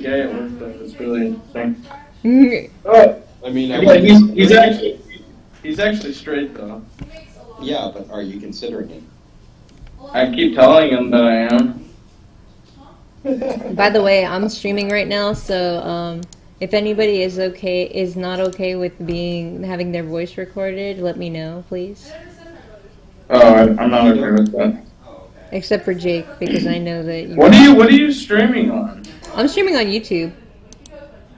gay at work though. It's really interesting. Oh, I mean, He's actually straight though. yeah, but are you considering it? I keep telling him that I am. By the way, I'm streaming right now, so if anybody is not okay with having their voice recorded, let me know, please. Oh, I'm not okay with that. Except for Jake, because I know that you. What are you streaming on? I'm streaming on YouTube.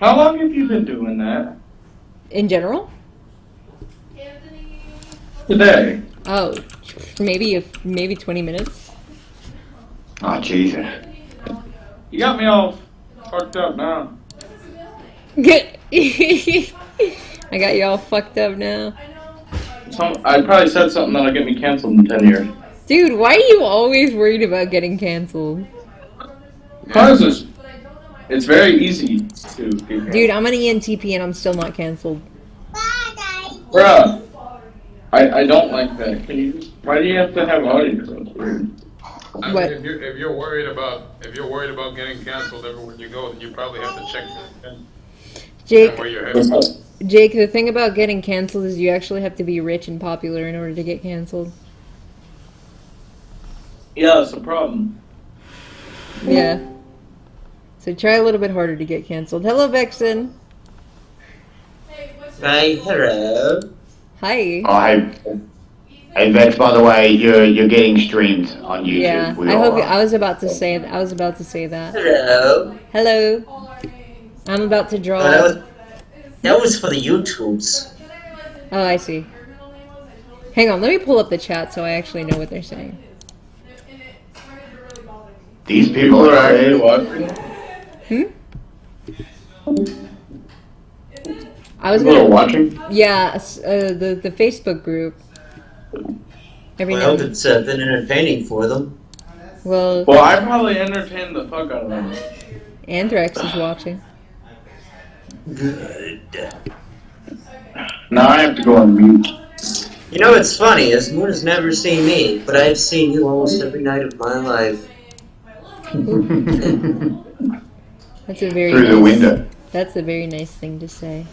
How long have you been doing that? In general? Today. Oh, maybe 20 minutes. Oh, Jesus. You got me all fucked up now. I got you all fucked up now. I probably said something that'll get me canceled in 10 years. Dude, why are you always worried about getting canceled? Because it's very easy to be canceled. Dude, I'm an ENTP and I'm still not canceled. Bruh. I don't like that. Why do you have to have audio? That's weird. I mean, What? if you're worried about getting canceled everywhere you go, then you probably have to check Jake, where you're headed. Jake, the thing about getting canceled is you actually have to be rich and popular in order to get canceled. Yeah, that's a problem. Yeah. So try a little bit harder to get canceled. Hello, Vexen. Hi, hello. Hi. Oh, hey, Vex, by the way, you're getting streamed on YouTube. Yeah, I was about to say that. Hello. Hello. I'm about to draw. That was for the YouTubes. Oh, I see. Hang on, let me pull up the chat so I actually know what they're saying. These people are actually watching. I was People are gonna. watching. Yeah, the Facebook group. Every I now hope and it's been entertaining for them. well, Well, I probably entertained the fuck out of them. Anthrax is watching. Good. Now I have to go on mute. You know what's funny is Moon has never seen me, but I've seen you almost every night of my life. That's a very through the window. That's a very nice thing to say.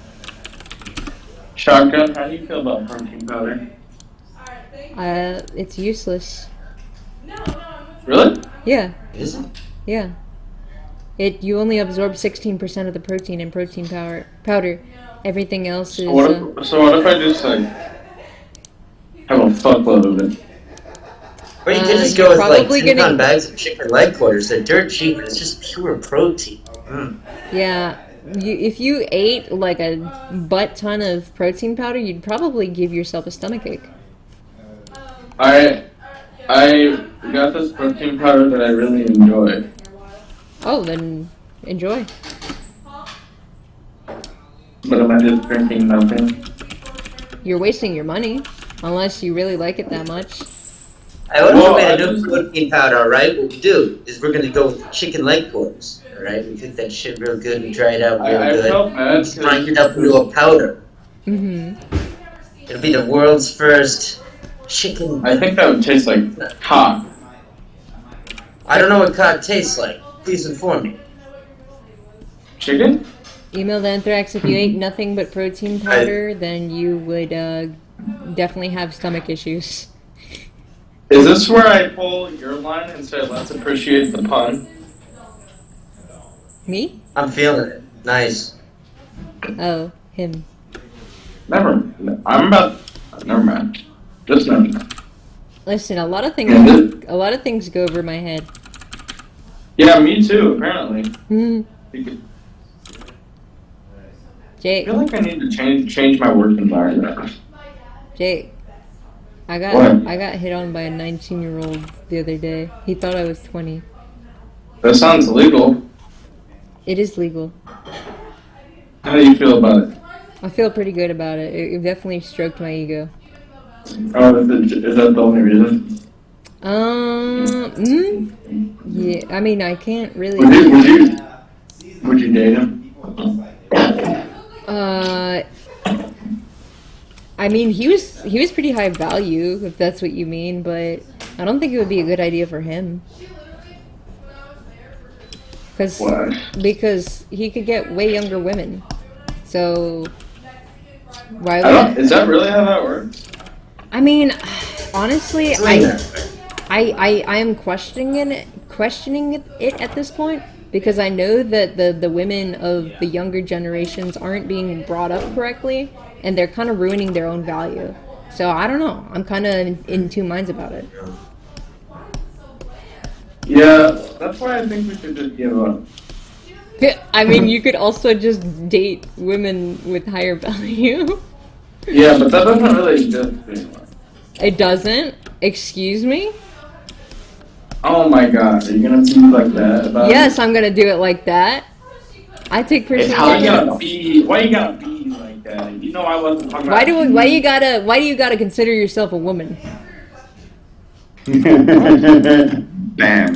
Shotgun, how do you feel about protein powder? It's useless. Really? Yeah, Is it? yeah. You only absorb 16% of the protein in protein powder. Everything else is. So what if I just like have a fuckload of it? Or you could just you're go with like probably 10-pound gonna- bags of chicken leg quarters. They're dirt cheap, but it's just pure protein. Yeah, if you ate like a butt ton of protein powder, you'd probably give yourself a stomachache. I got this protein powder that I really enjoy. Oh, then enjoy. But am I just drinking nothing? You're wasting your money, unless you really like it that much. I would Well, have made I a new protein powder, alright? What we do is we're gonna go with chicken leg quarters, alright? We cook that shit real good, we dry it out real I good. felt bad We grind it up into a powder. It'll be the world's first chicken. I think that would taste like cock. I don't know what cod tastes like. Please inform me. Chicken? Emailed Anthrax, if you ate nothing but protein powder, then you would definitely have stomach issues. Is this where I pull your line and say let's appreciate the pun? Me? I'm feeling it. Nice. Oh, him. Never mind. Just never mind. Listen, a lot of things go over my head. Yeah, me too, apparently. Hmm. I Jake, feel like I need to change my work environment. Jake, I What? got hit on by a 19-year-old the other day. He thought I was 20. That sounds illegal. It is legal. How do you feel about it? I feel pretty good about it. It definitely stroked my ego. Oh, is that the only reason? Yeah, I mean, I can't really. Would you date him? I mean, he was pretty high value, if that's what you mean, but I don't think it would be a good idea for him. What? Because he could get way younger women. So why I don't. would Is that really how that works? I mean, honestly, Explain that. I am questioning it at this point because I know that the women of the younger generations aren't being brought up correctly and they're kind of ruining their own value. So I don't know. I'm kind of in two minds about it. Yeah, that's why I think we should just give up. I mean, you could also just date women with higher value. Yeah, but that doesn't really exist anymore. It doesn't? Excuse me? Oh my god, are you gonna be like that about Yes, it? I'm gonna do it like that. I take personal Why you offense. gotta be? Why you gotta be like that? You know I wasn't talking Why about. do you gotta consider yourself a woman? Damn.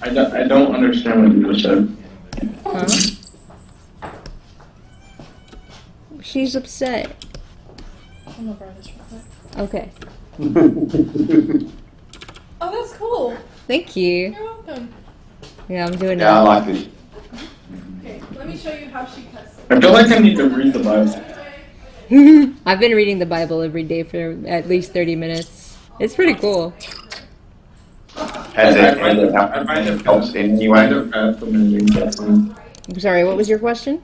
I don't understand what you just said. Huh? She's upset. I'm gonna borrow this real quick. Okay. Oh, that's cool. Thank you. You're welcome. Yeah, I'm doing Yeah, I it. like this. Okay, let me show you how she cuts it. I feel like I need to read the Bible. I've been reading the Bible every day for at least 30 minutes. It's pretty cool. Has I it find it helped in any kind way? of fascinating. Definitely. I'm sorry, what was your question?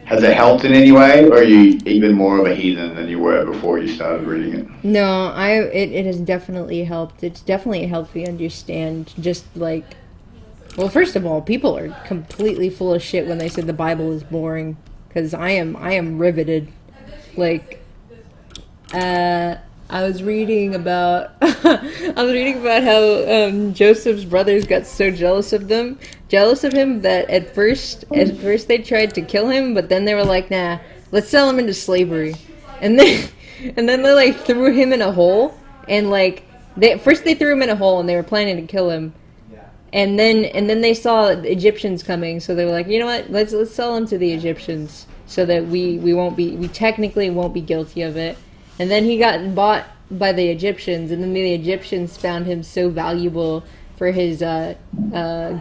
Has it helped in any way, or are you even more of a heathen than you were before you started reading it? No, it has definitely helped. It's definitely helped me understand just like, well, first of all, people are completely full of shit when they say the Bible is boring, because I am riveted. Like, I was reading about how Joseph's brothers got so jealous of him that at first they tried to kill him, but then they were like, nah, let's sell him into slavery, and then they like threw him in a hole, and like they threw him in a hole and they were planning to kill him, and then they saw the Egyptians coming, so they were like, you know what, let's sell him to the Egyptians so that we technically won't be guilty of it. And then he got bought by the Egyptians, and then the Egyptians found him so valuable for his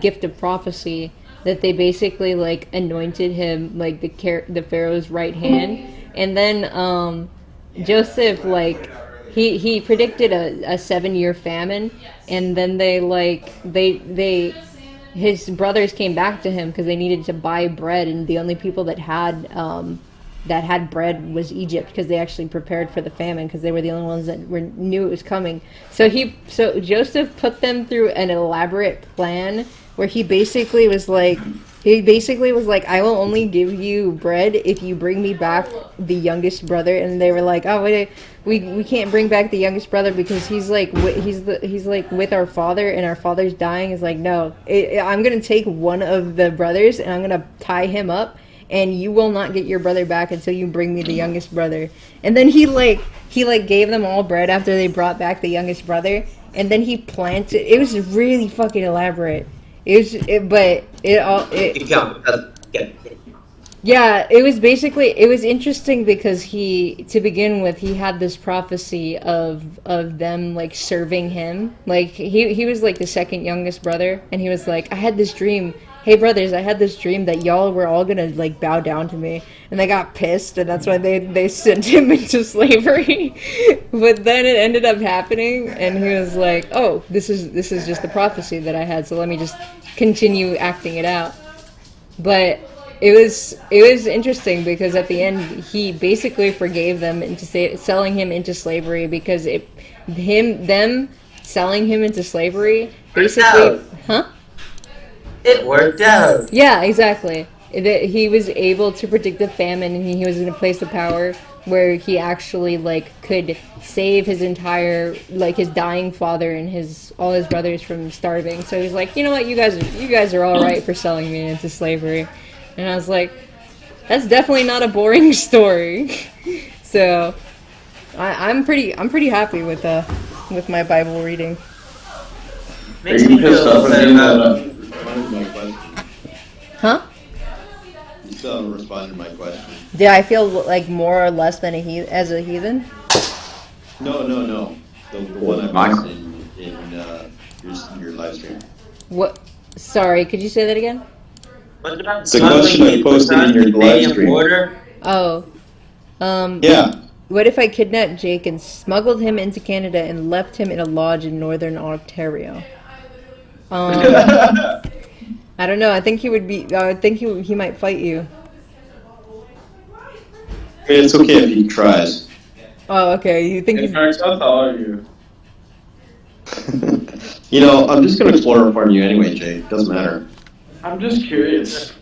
gift of prophecy that they basically like anointed him like the Pharaoh's right hand. And then Joseph, like, he predicted a 7-year famine, and then his brothers came back to him because they needed to buy bread, and the only people that had bread was Egypt, because they actually prepared for the famine because they were the only ones that knew it was coming. So Joseph put them through an elaborate plan where he basically was like, I will only give you bread if you bring me back the youngest brother. And they were like, oh wait, we can't bring back the youngest brother because he's like with our father, and our father's dying. Is like, no, I'm gonna take one of the brothers and I'm gonna tie him up, and you will not get your brother back until you bring me the youngest brother. And then he gave them all bread after they brought back the youngest brother, and then he planted. It was really fucking elaborate. Yeah, it was interesting because to begin with, he had this prophecy of them like serving him. Like he was like the second youngest brother, and he was like, I had this dream. Hey brothers, I had this dream that y'all were all gonna like bow down to me, and they got pissed, and that's why they sent him into slavery. But then it ended up happening, and he was like, oh, this is just the prophecy that I had, so let me just continue acting it out. But it was interesting because at the end he basically forgave them into selling him into slavery, because them selling him into slavery basically, huh? It worked out. Yeah, exactly. That he was able to predict the famine, and he was in a place of power where he actually like could save his entire, like, his dying father and all his brothers from starving. So he's like, you know what, you guys are all right for selling me into slavery. And I was like, that's definitely not a boring story. So I'm pretty happy with my Bible reading. Makes me feel a little better. My question. Huh? You still haven't responded to my question. Did I feel like more or less than as a heathen? No. The one I Mine? posted in your live stream. What? Sorry, could you say that again? What about The question I posted in your live stream. Border? Oh. Yeah. What if I kidnapped Jake and smuggled him into Canada and left him in a lodge in northern Ontario? I don't know. I think he would be. I think he might fight you. I mean, it's okay if he tries. Oh, okay. You think In he's? fact, I'll tell you. You know, I'm just gonna chloroform you anyway, Jay. It doesn't matter. I'm just curious.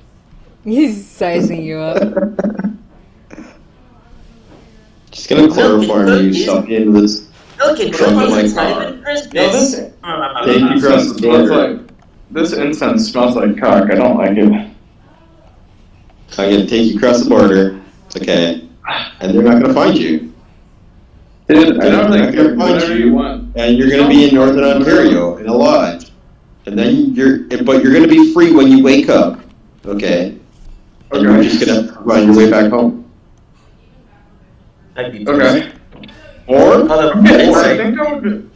He's sizing you up. Just gonna chloroform you, stuff you into this Look, trunk of my car. No, this Take you across the smells border. like this incense smells like cock. I don't like it. I'm gonna take you across the border. It's okay. And they're not gonna find you. Dude, I don't They're think not gonna find whatever you want. And you're gonna be in northern Ontario in a lodge. And then but you're gonna be free when you wake up. Okay? And you're just gonna find your way back home. I'd be Okay. Or I think I would be.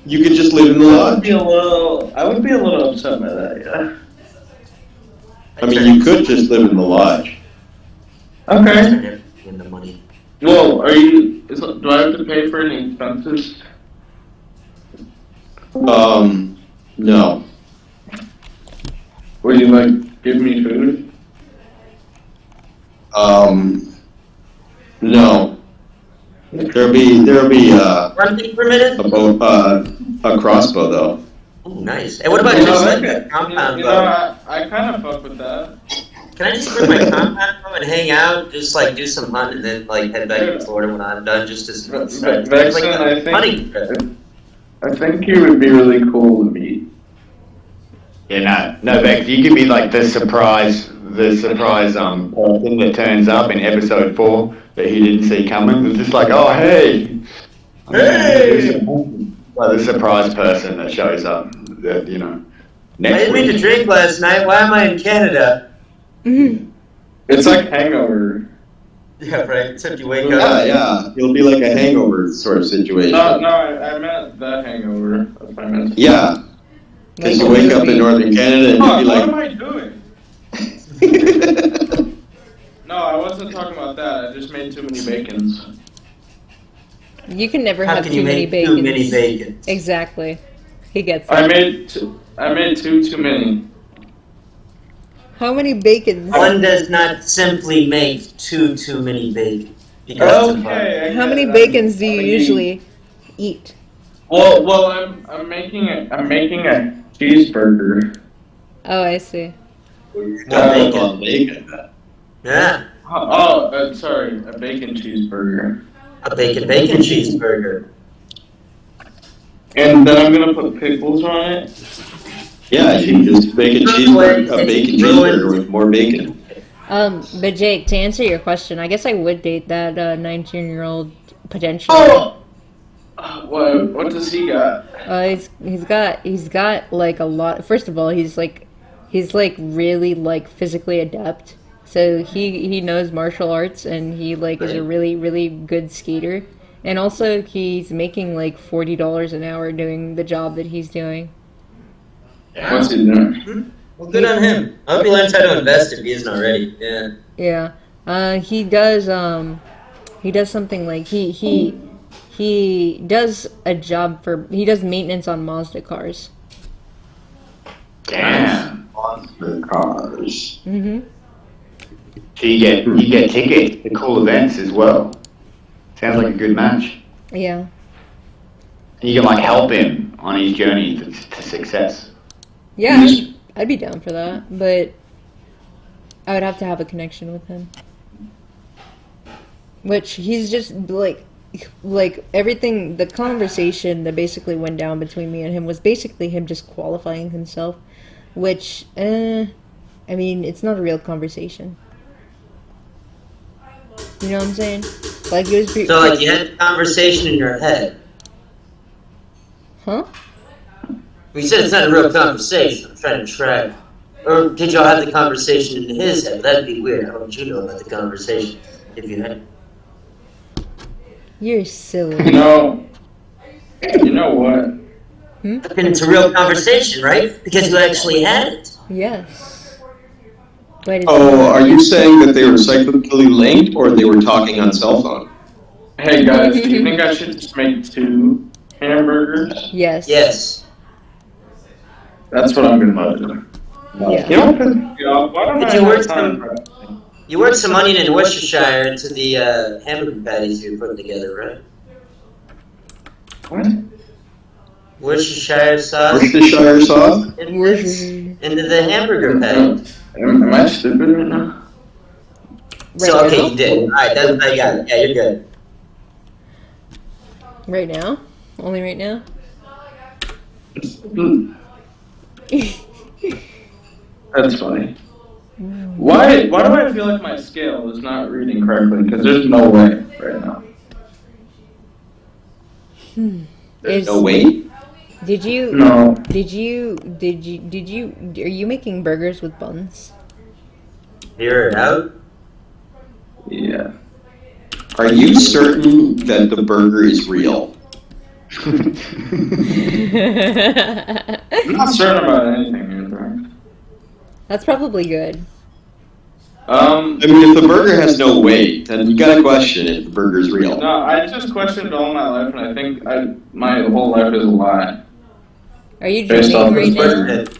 you could just live in the lodge. I would be a little upset by that. Yeah. I mean, you could just live in the lodge. Okay. In the money. Well, do I have to pay for any expenses? No. Would you give me food? No. There'll be Running permitted? a crossbow though. Oh, nice. And what about just like a compound bow? I kind of fuck with that. Can I just bring my compound bow and hang out, just do some hunt, and then head back to Florida when I'm done, just as Vexen, hunting trip? I think you would be really cool to meet. Yeah, no, Bex, you could be like the surprise person that turns up in episode 4 that he didn't see coming. It's just like, oh, hey! Like the surprise person that shows up, that, I didn't mean to drink last night. Why am I in Canada? It's like Hangover. Yeah, right. Except you wake up. Yeah. It'll be like a hangover sort of situation. No, I meant that Hangover. That's what I meant. Yeah. Because you wake up in northern Canada and you'll be What am like... I doing? No, I wasn't talking about that. I just made too many bacons. You can never How have can too you many make bacons. too many bacons? Exactly. He gets it. I made too many. How many bacons? One does not simply make too many bacon. Because it's Okay. How many bacons do you usually eat? Well, I'm making a cheeseburger. Oh, I see. Bacon. Yeah, Sorry, a bacon cheeseburger. a bacon cheeseburger. And then I'm gonna put pickles on it. Yeah, you can just make a bacon cheeseburger with more bacon. But Jake, to answer your question, I guess I would date that 19-year-old potentially. Oh! What does he got? He's got like a lot. First of all, he's really physically adept. So he knows martial arts, and he is a really, really good skater. And also he's making $40 an hour doing the job that he's doing. What's he doing? Well, good on him. I hope he learns how to invest if he isn't already. Yeah. Yeah. He does something he does a job he does maintenance on Mazda cars. damn. Monster cars. Mm-hmm. So you get tickets to cool events as well. Sounds like a good match. Yeah. And you can help him on his journey to success. Yeah, I'd be down for that, but I would have to have a connection with him. Which he's just everything, the conversation that basically went down between me and him was basically him just qualifying himself, which, it's not a real conversation. You know what I'm saying? It was So you had a conversation in your head. Huh? You said it's not a real conversation. I'm trying to track. Or did y'all have the conversation in his head? That'd be weird. How would you know about the conversation if you had? You're silly. You know what? It's a real conversation, right? Because you actually had it. Yes. But Are you saying that they were cyclically linked, or they were talking on cell phone? Hey guys, do you think I should just make 2 hamburgers? Yes. Yes. That's what I'm gonna do. Yeah. You know, because why don't Did I you work have time some- for You worked some onion in Worcestershire into the hamburger patties you were putting together, right? What? Worcestershire sauce Worcestershire sauce? into the hamburger patty. Am I stupid right now? So, okay, you did. Alright, that's what I got. Yeah, you're good. Right now? Only right now? That's funny. Why do I feel like my scale is not reading correctly? Because there's no way right now. There's no weight? Did you? No. Did you? Are you making burgers with buns? Hear it out. Yeah. Are you certain that the burger is real? I'm not certain about anything, Andrew. That's probably good. I mean, if the burger has no weight, then you gotta question if the burger's real. No, I just questioned all my life, and I think my whole life is a lie. Are you Based off dreaming this right now? burger.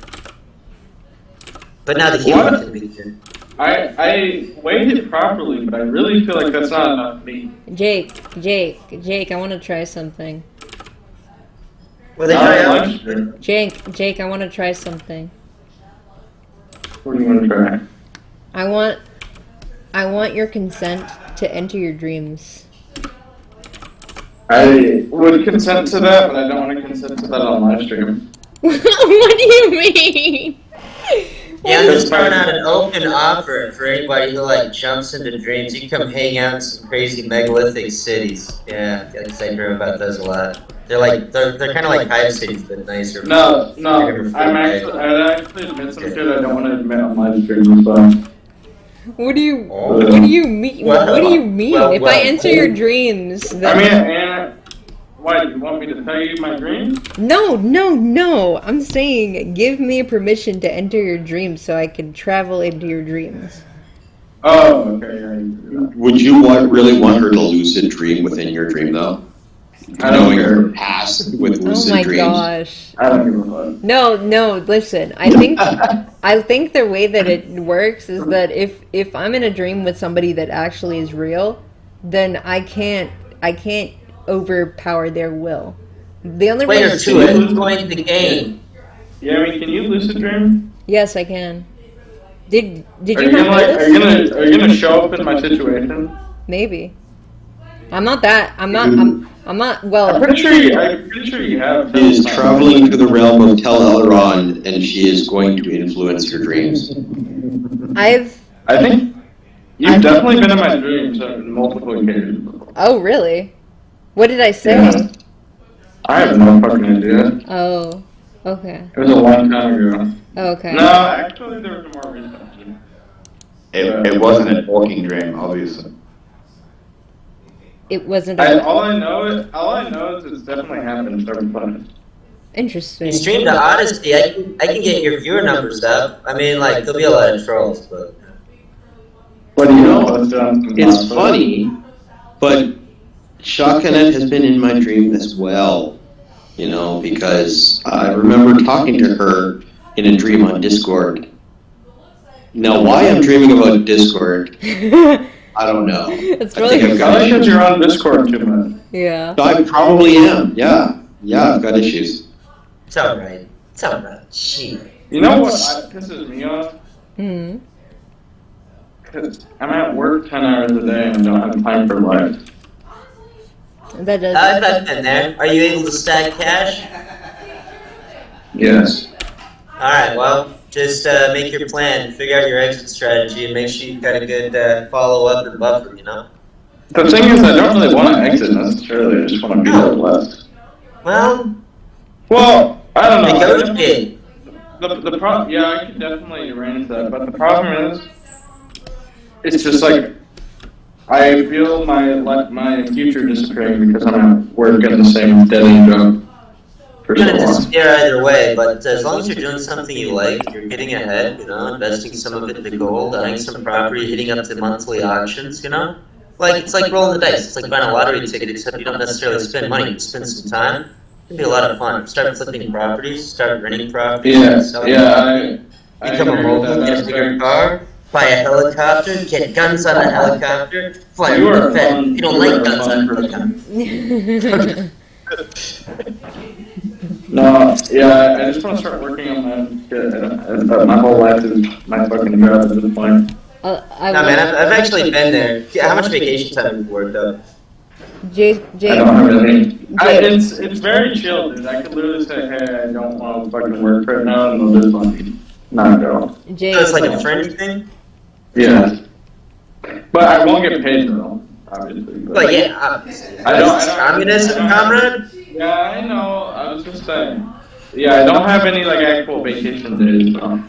But now the What? human can be good. I weighed it properly, but I really feel like that's not enough meat. Jake, I want to try something. Well, they Not try at out. lunch. Jake, I want to try something. What do you want to try? I want your consent to enter your dreams. I would consent to that, but I don't want to consent to that on live stream. What do you mean? Yeah, I'm just throwing out an open offer for anybody who like jumps into dreams. You can come hang out in some crazy megalithic cities. Yeah, I hear about those a lot. They're kind of like hive cities, but nicer. No, I'd actually admit some shit I don't want to admit on live stream, so. What do you mean? Well, what do you mean? well, if I enter your dreams, then I mean, Anna, why, do you want me to tell you my dreams? No. I'm saying give me permission to enter your dreams so I can travel into your dreams. Oh, okay, yeah, you can do Would you really want her to lucid dream within your dream, though? that. I don't Knowing care. her past with Oh lucid my dreams? gosh. I don't give a fuck. No, listen. I think the way that it works is that if I'm in a dream with somebody that actually is real, then I can't overpower their will. The only Player way 2 is going the game. Yeah, I mean, can you lucid dream? Yes, I can. Did Are you you not gonna notice? are you gonna show up in my situation? Maybe. I'm not. Well, I'm pretty sure you have. She is traveling to the realm of Tel Elrond, and she is going to influence your dreams. I think you've definitely been in my dreams on multiple occasions before. Oh, really? What did I say? Yeah. I have no fucking idea. Oh, okay. It was a long time ago. Okay. No, actually, there was a more recent dream. It wasn't a talking dream, obviously. It wasn't. All I know is it's definitely happened several times. Interesting. You stream to Odyssey, I can get your viewer numbers up. I mean, like, there'll be a lot of trolls, but... What do you know? It's funny, but Shakanet has been in my dream as well, you know, because I remember talking to her in a dream on Discord. Now, why I'm dreaming about Discord, I don't know. It's I think really I've got Probably because issues. you're on Discord too much. Yeah. I probably am, yeah. Yeah, I've got issues. It's alright. It's alright. Shit. You know what pisses me off? Hmm. Because I'm at work 10 hours a day and I don't have time for life. That does. I've been there. Are you able to stack cash? Yes. Alright, well, just make your plan, figure out your exit strategy, and make sure you've got a good follow-up and buffer, you know? The thing is, I don't really want to exit necessarily. I just want to be there less. Well, I don't know. negotiate. The problem, yeah, I could definitely arrange that, but the problem is, it's just like, I feel my future disappearing because I'm at work at the same dead-end job for You're so gonna long. despair either way, but as long as you're doing something you like, you're getting ahead, investing some of it into gold, buying some property, hitting up the monthly auctions, Like, it's like rolling the dice. It's like buying a lottery ticket, except you don't necessarily spend money. You spend some time. It can be a lot of fun. Start flipping properties, start renting properties, become a agree with mogul, that get a bigger aspect. car, buy a helicopter, get guns on the helicopter, fly You over are the fence. fun. You don't You like are a guns on fun helicopters. No, yeah, I just want to start working on that shit. My whole life is my fucking job at this point. No, man, I've actually been there. How much vacation time have you worked up? Jake, I don't have anything. It's very chill, dude. I could literally say, hey, I don't want to fucking work right now, and they'll just let me not go. Jake, So it's like a friend thing? Yeah. But I won't get paid though, obviously. But yeah, I don't. communism, comrade? Yeah, I know. I was just saying. Yeah, I don't have any like actual vacation days, though.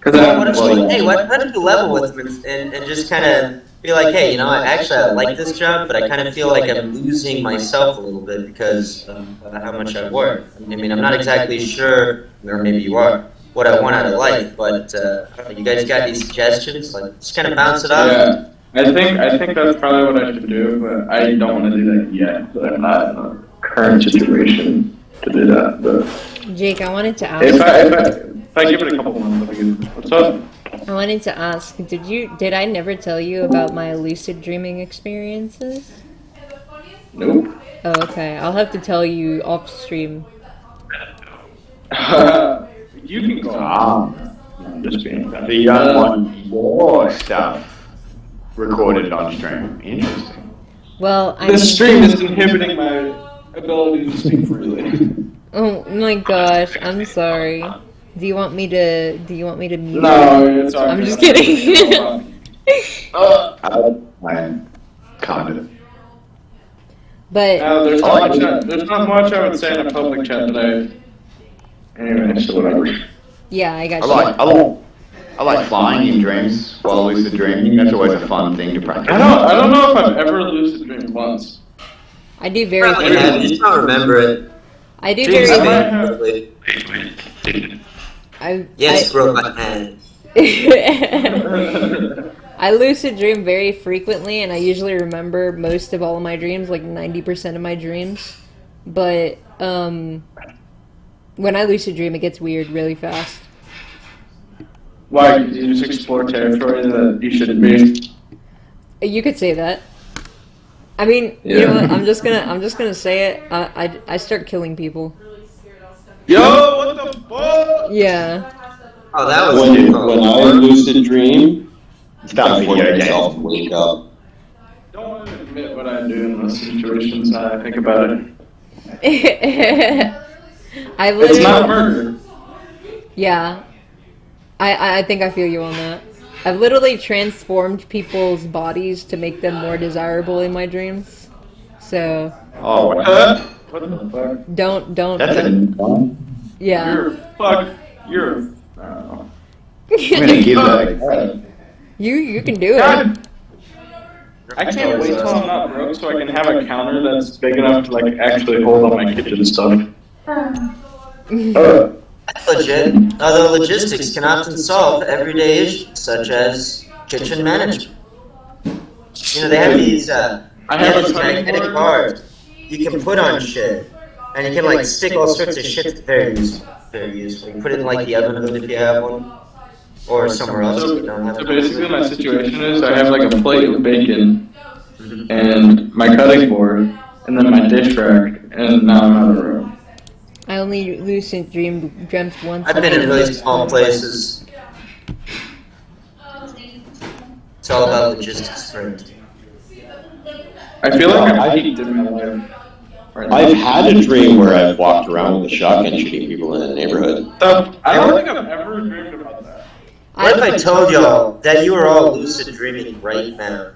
Why don't you level with them and just kind of be like, hey, I like this job, but I kind of feel like I'm losing myself a little bit because of how much I work. I mean, I'm not exactly sure, or maybe you are, what I want out of life, but you guys got any suggestions? Like, just kind of bounce it off? Yeah, I think that's probably what I should do, but I don't want to do that yet. But I'm not in a current situation to do that. But Jake, I wanted to ask. if I give it a couple months, I'll be good. What's up? I wanted to ask, did I never tell you about my lucid dreaming experiences? Nope. Oh, okay. I'll have to tell you off stream. You can go on. I'm just being The young one, more stuff recorded on stream. Interesting. Well, I The mean, stream is inhibiting my ability to speak freely. oh my gosh, I'm sorry. Do you want me to mute? No, it's alright. I'm just kidding. I kind of. But There's not much I would say in a public chat today. Anyway, so whatever. yeah, I got you. I like flying in dreams while lucid dreaming. That's always a fun thing to practice. I don't know if I've ever lucid dreamed once. I do very. Probably have, you just don't remember it. I do Dreams very. are vividly. Yes, broke my hand. I lucid dream very frequently, and I usually remember most of all of my dreams, like 90% of my dreams. But when I lucid dream, it gets weird really fast. Why? Did you just explore territory that you shouldn't be? You could say that. I mean, you know what? I'm just gonna say it. I start killing people. Yo, what the fuck? Yeah. Oh, that was When I lucid dream, Stop I video force myself games. to wake up. Don't want to admit what I do in those situations. Now I think about it. I It's not literally. murder. Yeah. I think I feel you on that. I've literally transformed people's bodies to make them more desirable in my dreams. So Oh, What the fuck? don't that's a. yeah. You're. I don't know. I'm gonna give that a go. You can do it. God, I can't wait till I'm not broke so I can have a counter that's big enough to like actually hold all my kitchen stuff. That's legit. Although logistics can often solve everyday issues, such as kitchen management. They have these magnetic bars you can put on shit, and you can like stick all sorts of shit. It's very useful. Very useful. You can put it in like the oven hood if you have one, or somewhere else if you don't have So it. basically, my situation is I have like a plate of bacon and my cutting board, and then my dish rack, and now I'm out of room. I only lucid dreamt once. I've been in really small places. It's all about logistics, friend. I feel like I'm peaked in my life. Right now. I've had a dream where I've walked around with a shotgun shooting people in the neighborhood. I don't think I've ever dreamed about that. What if I told y'all that you were all lucid dreaming right now?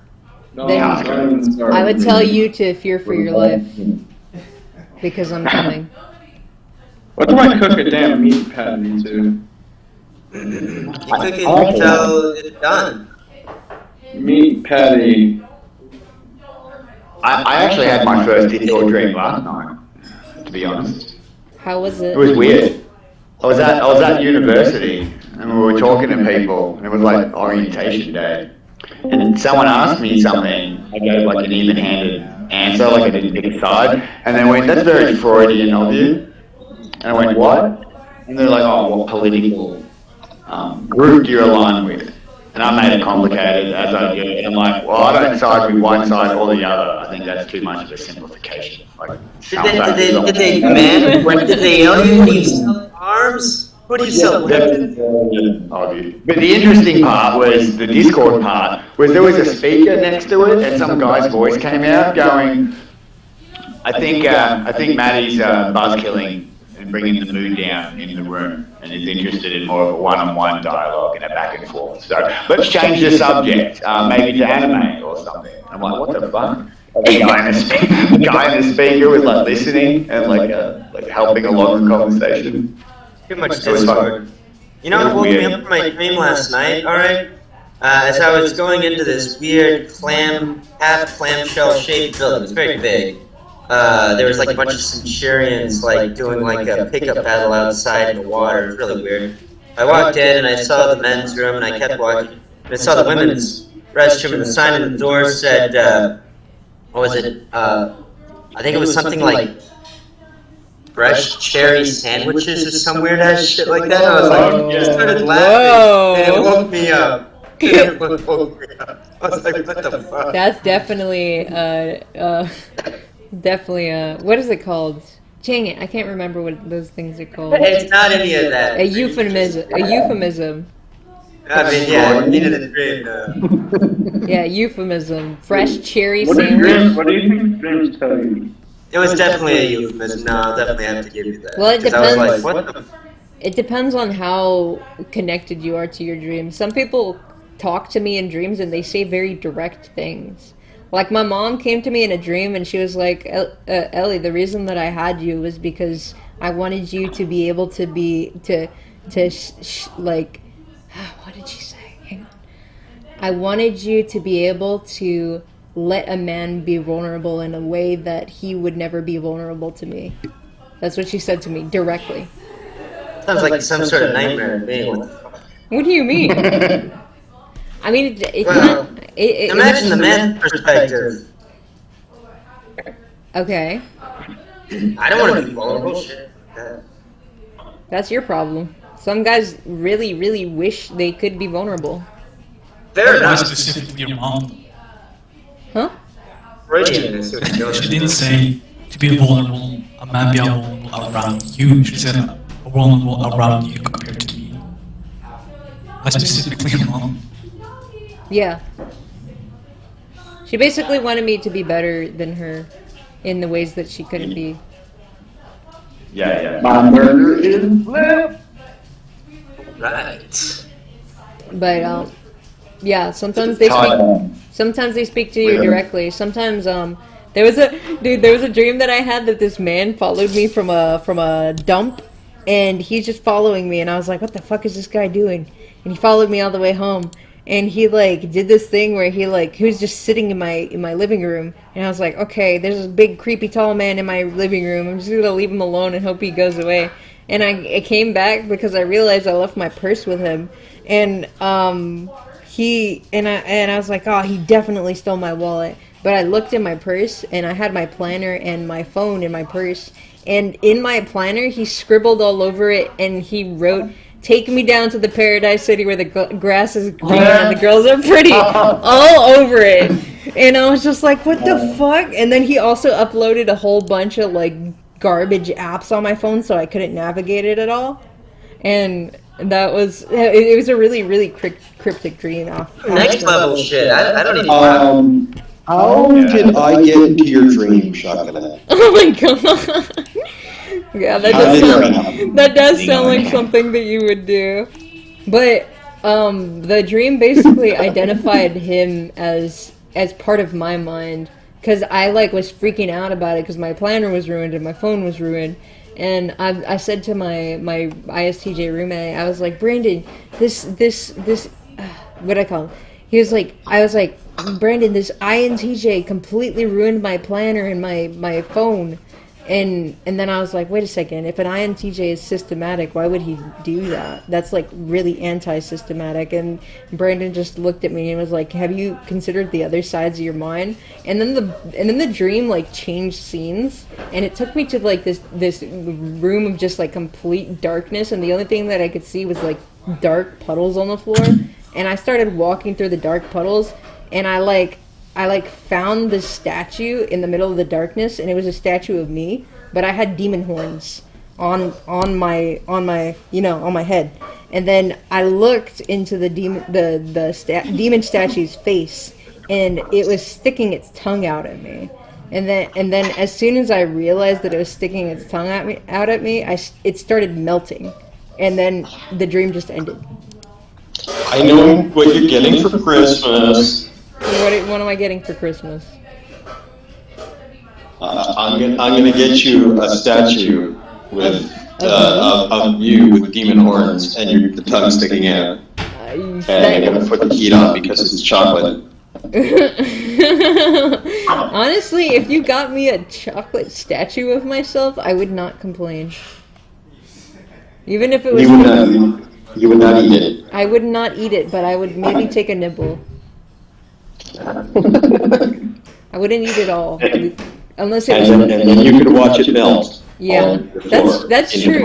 No, Then- I'm sorry. I would tell you to fear for your life because I'm coming. What do I cook a damn meat patty to? You cook it until it's done. Meat patty. I actually had my first indoor dream last night. to be honest. How was it? It was weird. I was at university and we were talking to people and it was like orientation day. And someone asked me something, I gave like an even-handed answer, like I didn't pick a side, and they went, "That's very Freudian of you." And I went, "What?" And they're like, "Oh, what political group do you align with?" And I made it complicated as I do. And I'm like, "Well, I don't side with one side or the other. I think that's too much of a simplification." Like, Did they yell you when you sell arms? What do you sell? But the interesting part was the Discord part, was there was a speaker next to it, and some guy's voice came out going, I think Maddie's buzz killing and bringing the mood down in the room, and is interested in more of a one-on-one dialogue and a back and forth. So let's change the subject, maybe to anime or something. I'm like, what the fuck? The guy in the speaker was like listening and like helping along the conversation. Too much Discord. You know what woke me up from my dream last night, alright? As I was going into this weird half clamshell shaped building, it was very big. There was like a bunch of centurions like doing like a pickup battle outside in the water. It was really weird. I walked in and I saw the men's room and I kept walking. And I saw the women's restroom and the sign on the door said, what was it? I think it was something like fresh cherry sandwiches or some weird ass shit like that. I was like, I started laughing and it woke me up. I was like, what the fuck? That's definitely, what is it called? Dang it, I can't remember what those things are called. It's not any of that. A euphemism. I mean, yeah, I needed a dream. Yeah, euphemism. Fresh cherry sandwich. What do you think dreams tell you? It was definitely a euphemism. No, I'll definitely have to give you that. Well, it 'Cause I was depends. like, what the It depends on how connected you are to your dreams. Some people talk to me in dreams and they say very direct things. Like my mom came to me in a dream and she was like, Ellie, the reason that I had you was because I wanted you to be able to what did she say? Hang on. I wanted you to be able to let a man be vulnerable in a way that he would never be vulnerable to me. That's what she said to me directly. sounds like some sort of nightmare to me. What do you mean? I mean, Imagine the man's perspective. Okay, I don't want to be vulnerable. Shit. that's your problem. Some guys really, really wish they could be vulnerable. Fair Why enough. specifically your mom? Huh? Freudian is what you're She doing. didn't say to be vulnerable, a man be vulnerable around you. She said vulnerable around you compared to me. Why specifically your mom? Yeah. She basically wanted me to be better than her in the ways that she couldn't be. Yeah. My murder is left. Right. But yeah, sometimes they speak to you directly. Sometimes there was a dream that I had that this man followed me from a dump, and he's just following me, and I was like, what the fuck is this guy doing? And he followed me all the way home, and he like did this thing where he was just sitting in my living room, and I was like, okay, there's this big creepy tall man in my living room. I'm just gonna leave him alone and hope he goes away. And I came back because I realized I left my purse with him, and I was like, oh, he definitely stole my wallet. But I looked in my purse and I had my planner and my phone in my purse, and in my planner he scribbled all over it and he wrote, "Take me down to the paradise city where the grass is green and the girls are pretty," all over it. And I was just like, what the fuck? And then he also uploaded a whole bunch of like garbage apps on my phone so I couldn't navigate it at all. And that was it was a really, really cryptic dream. Next level shit. I don't even How did I get into your dream, Chocolate? Oh my god. Yeah, that does sound like something that you would do. But the dream basically identified him as part of my mind, because I like was freaking out about it because my planner was ruined and my phone was ruined. And I said to my ISTJ roommate, I was like, Brandon, this what I call him? I was like, Brandon, this INTJ completely ruined my planner and my phone. And then I was like, wait a second, if an INTJ is systematic, why would he do that? That's like really anti-systematic. And Brandon just looked at me and was like, have you considered the other sides of your mind? And then the dream like changed scenes, and it took me to like this room of just like complete darkness, and the only thing that I could see was like dark puddles on the floor. And I started walking through the dark puddles, and I found this statue in the middle of the darkness, and it was a statue of me, but I had demon horns on my head. And then I looked into the demon statue's face, and it was sticking its tongue out at me. And then as soon as I realized that it was sticking its tongue out at me, it started melting, and then the dream just ended. I know what you're getting for Christmas. What am I getting for Christmas? I'm gonna get you a statue with of you with demon horns and the tongue sticking out. And I'm gonna put the heat on because it's chocolate. Honestly, if you got me a chocolate statue of myself, I would not complain. Even if it was... You would not eat it. I would not eat it, but I would maybe take a nibble. I wouldn't eat it all. Unless it was... And then you could watch it melt. Yeah, that's true.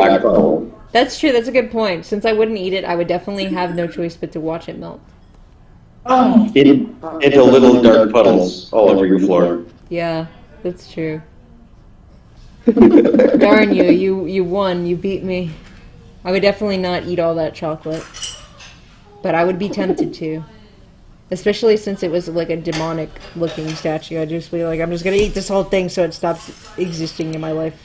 That's true, that's a good point. Since I wouldn't eat it, I would definitely have no choice but to watch it melt. Into little dark puddles all over your floor. Yeah, that's true. Darn you, you won, you beat me. I would definitely not eat all that chocolate. But I would be tempted to. Especially since it was like a demonic looking statue. I'd just be like, I'm just gonna eat this whole thing so it stops existing in my life.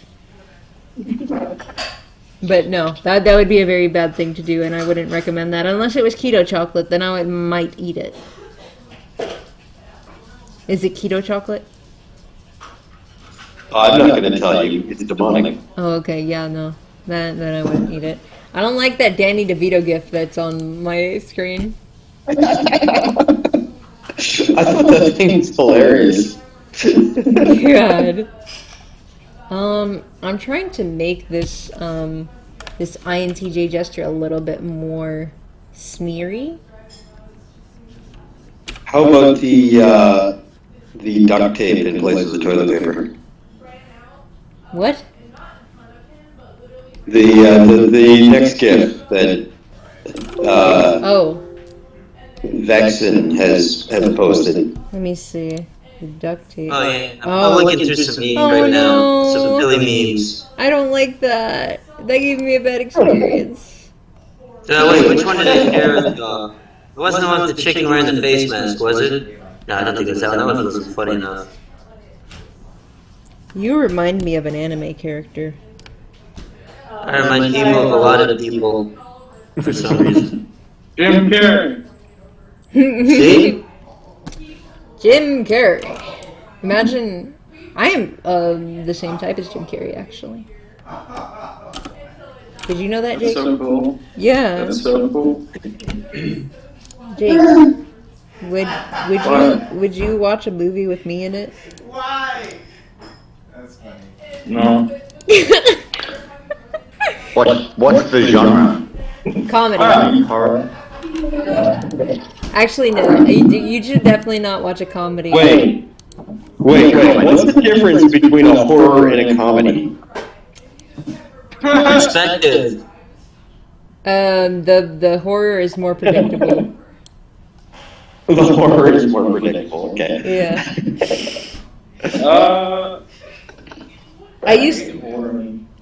But no, that would be a very bad thing to do, and I wouldn't recommend that. Unless it was keto chocolate, then I might eat it. Is it keto chocolate? I'm not going to tell you. It's demonic. Oh, okay. Yeah, no. Then I wouldn't eat it. I don't like that Danny DeVito gif that's on my screen. I thought that thing was hilarious. God. I'm trying to make this this INTJ gesture a little bit more smeary. How about the duct tape in place of the toilet paper? What? The next GIF that Vexen has posted. Let me see. The duct tape. Oh yeah, I'm looking through some memes right now. Some Philly memes. I don't like that. That gave me a bad experience. Wait, which one did I hear? It wasn't the one with the chicken wearing the face mask, was it? No, I don't think it's that one. That one wasn't funny enough. You remind me of an anime character. I remind people of a lot of people for some reason. Jim Carrey. See? Jim Carrey. Imagine, I am the same type as Jim Carrey, actually. Did you know that, Jake? That's so cool. Yeah. That's so cool. Jake, would you watch a movie with me in it? Why? That's funny. No. What's the genre? Comedy. Horror. Actually, no. You should definitely not watch a comedy. Wait. What's the difference between a horror and a comedy? Perspective. The horror is more predictable. The horror is more predictable. Okay. Yeah.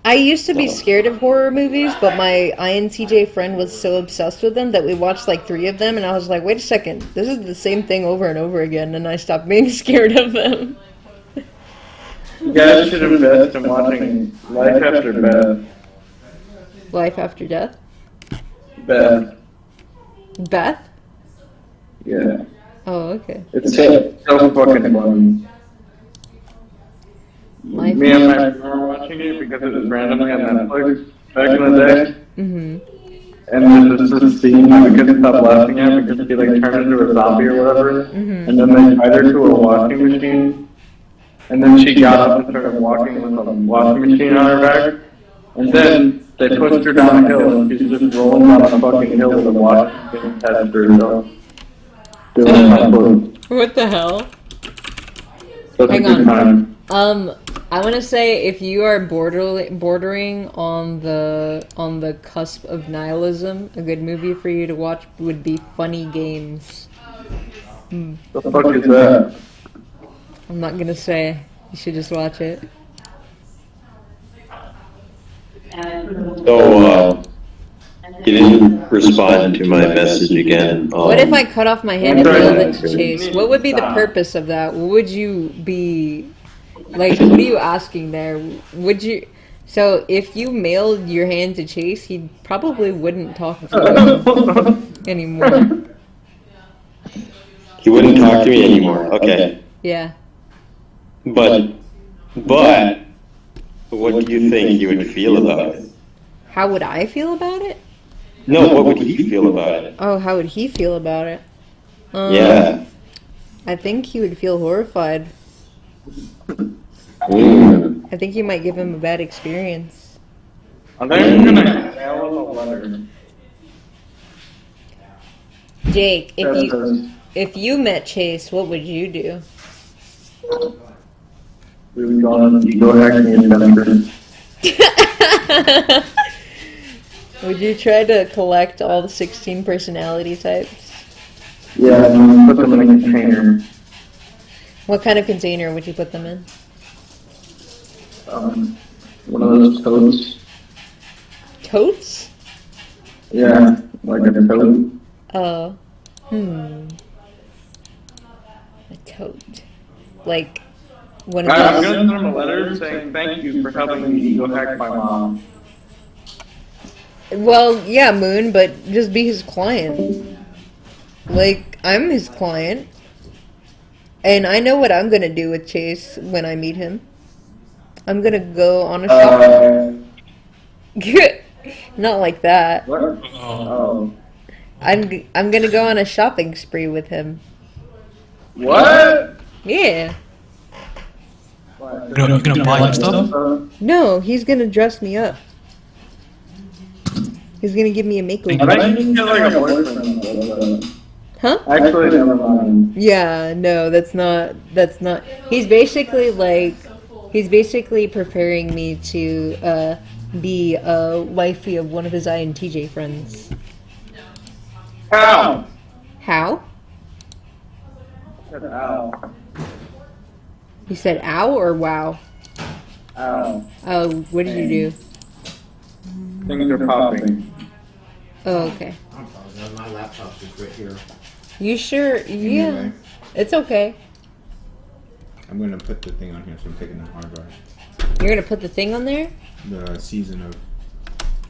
I used to be scared of horror movies, but my INTJ friend was so obsessed with them that we watched like 3 of them, and I was like, wait a second, this is the same thing over and over again, and I stopped being scared of them. You guys should invest in watching Life After Beth. Life After Death? Beth. Beth? Yeah. Oh, okay. It's so fucking fun. Me and my friend were watching it because it was randomly on Netflix back in the day. Mm-hmm. And there's this scene that we couldn't stop laughing at because she like turned into a zombie or whatever. Mm-hmm. And then they tied her to a washing machine. and then she got up and started walking with a washing machine on her back, and then they pushed her down a hill, and she's just rolling down a fucking hill with a washing machine attached to herself. Doing my foot. What the hell? Such a Hang good on. time. I want to say if you are bordering on the cusp of nihilism, a good movie for you to watch would be Funny Games. The fuck is that? I'm not gonna say. You should just watch it. So, he didn't respond to my message again. What if I cut off my hand and Sorry. mailed it to Chase? What would be the purpose of that? What would you be like? What are you asking there? Would you? So if you mailed your hand to Chase, he probably wouldn't talk to you anymore. He wouldn't talk to me anymore. Okay. Yeah. But, what do you think he would feel about it? How would I feel about it? No, what would he feel about it? Oh, how would he feel about it? Yeah. I think he would feel horrified. Mm. I think you might give him a bad experience. I think I'm gonna mail him a letter. Jake, if you met Chase, what would you do? We would go on an Egohacking adventure. Would you try to collect all the 16 personality types? Yeah, and then put them in a container. What kind of container would you put them in? One of those toads. Totes? Yeah, like a toad. Oh. A tote. Like one of I'm those. gonna send him a letter saying thank you for helping me ego-hack my mom. Well, yeah, Moon, but just be his client. Like, I'm his client. And I know what I'm gonna do with Chase when I meet him. I'm gonna go on a Not like that. What? Oh. I'm gonna go on a shopping spree with him. What? Yeah. You're gonna buy him stuff? No, he's gonna dress me up. He's gonna give me a I makeover. think you can get like a boyfriend. Huh? Actually, never mind. Yeah, no, that's not. He's basically preparing me to be a wifey of one of his INTJ friends. Ow! How? Ow. You said ow or wow? Ow. Oh, what did you do? Things are popping. Oh, okay. I apologize. My laptop's just right here. You sure? Yeah. Anyway. It's okay. I'm gonna put the thing on here, so I'm taking the hard drive. You're gonna put the thing on there? The season of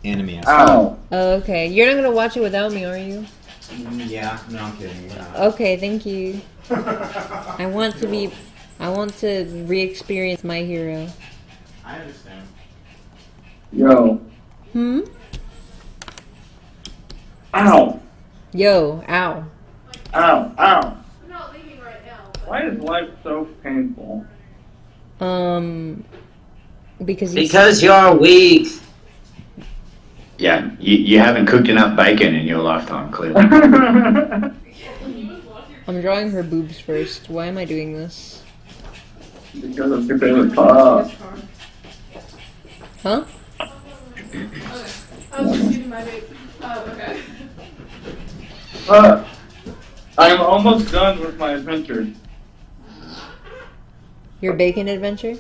anime. Ow. Oh, okay. You're not gonna watch it without me, are you? Yeah, no, I'm kidding. We're not. Okay, thank you. I want to re-experience My Hero. I understand. Yo. Hmm? Ow. Yo, ow. Ow. Ow. I'm not leaving right now. But Why is life so painful? Because you're weak. Yeah, you haven't cooked enough bacon in your lifetime, clearly. I'm drawing her boobs first. Why am I doing this? Because it's your favorite pop. Huh? I was just getting my vape. Oh, okay. I'm almost done with my adventure. Your bacon adventure?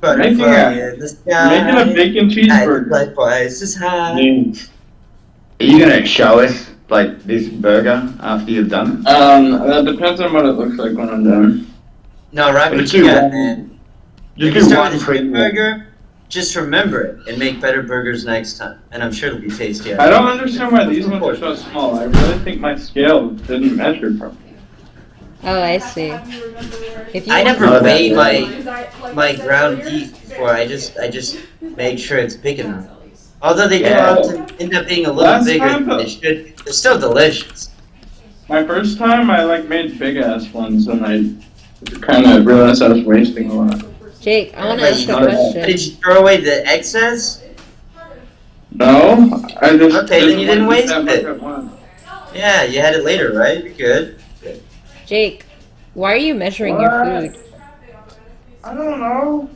Making a bacon cheeseburger. Likewise, is high. Are you gonna show us like this burger after you've done it? That depends on what it looks like when I'm done. No, right, But what you you- got, man. You If you do start one with a for good burger, just remember it and make better burgers next time. And I'm sure it'll be tasty. I don't understand why these ones are so small. I really think my scale didn't measure properly. Oh, I see. Have you remember where? If you I want- never weigh Because I- like my I said ground earlier, beef before. I just make sure it's big enough. Although they do Yeah. often end up being a little Last bigger time, than they should, they're still delicious. My first time, I like made big ass ones, and I kind of realized I was wasting a lot. Jake, I want to Wait, ask a Did question. you throw away the excess? No, I just Okay, then you didn't want to waste that much it. at once. Yeah, you had it later, right? You're good. Jake, why are you measuring your What? food? I don't know.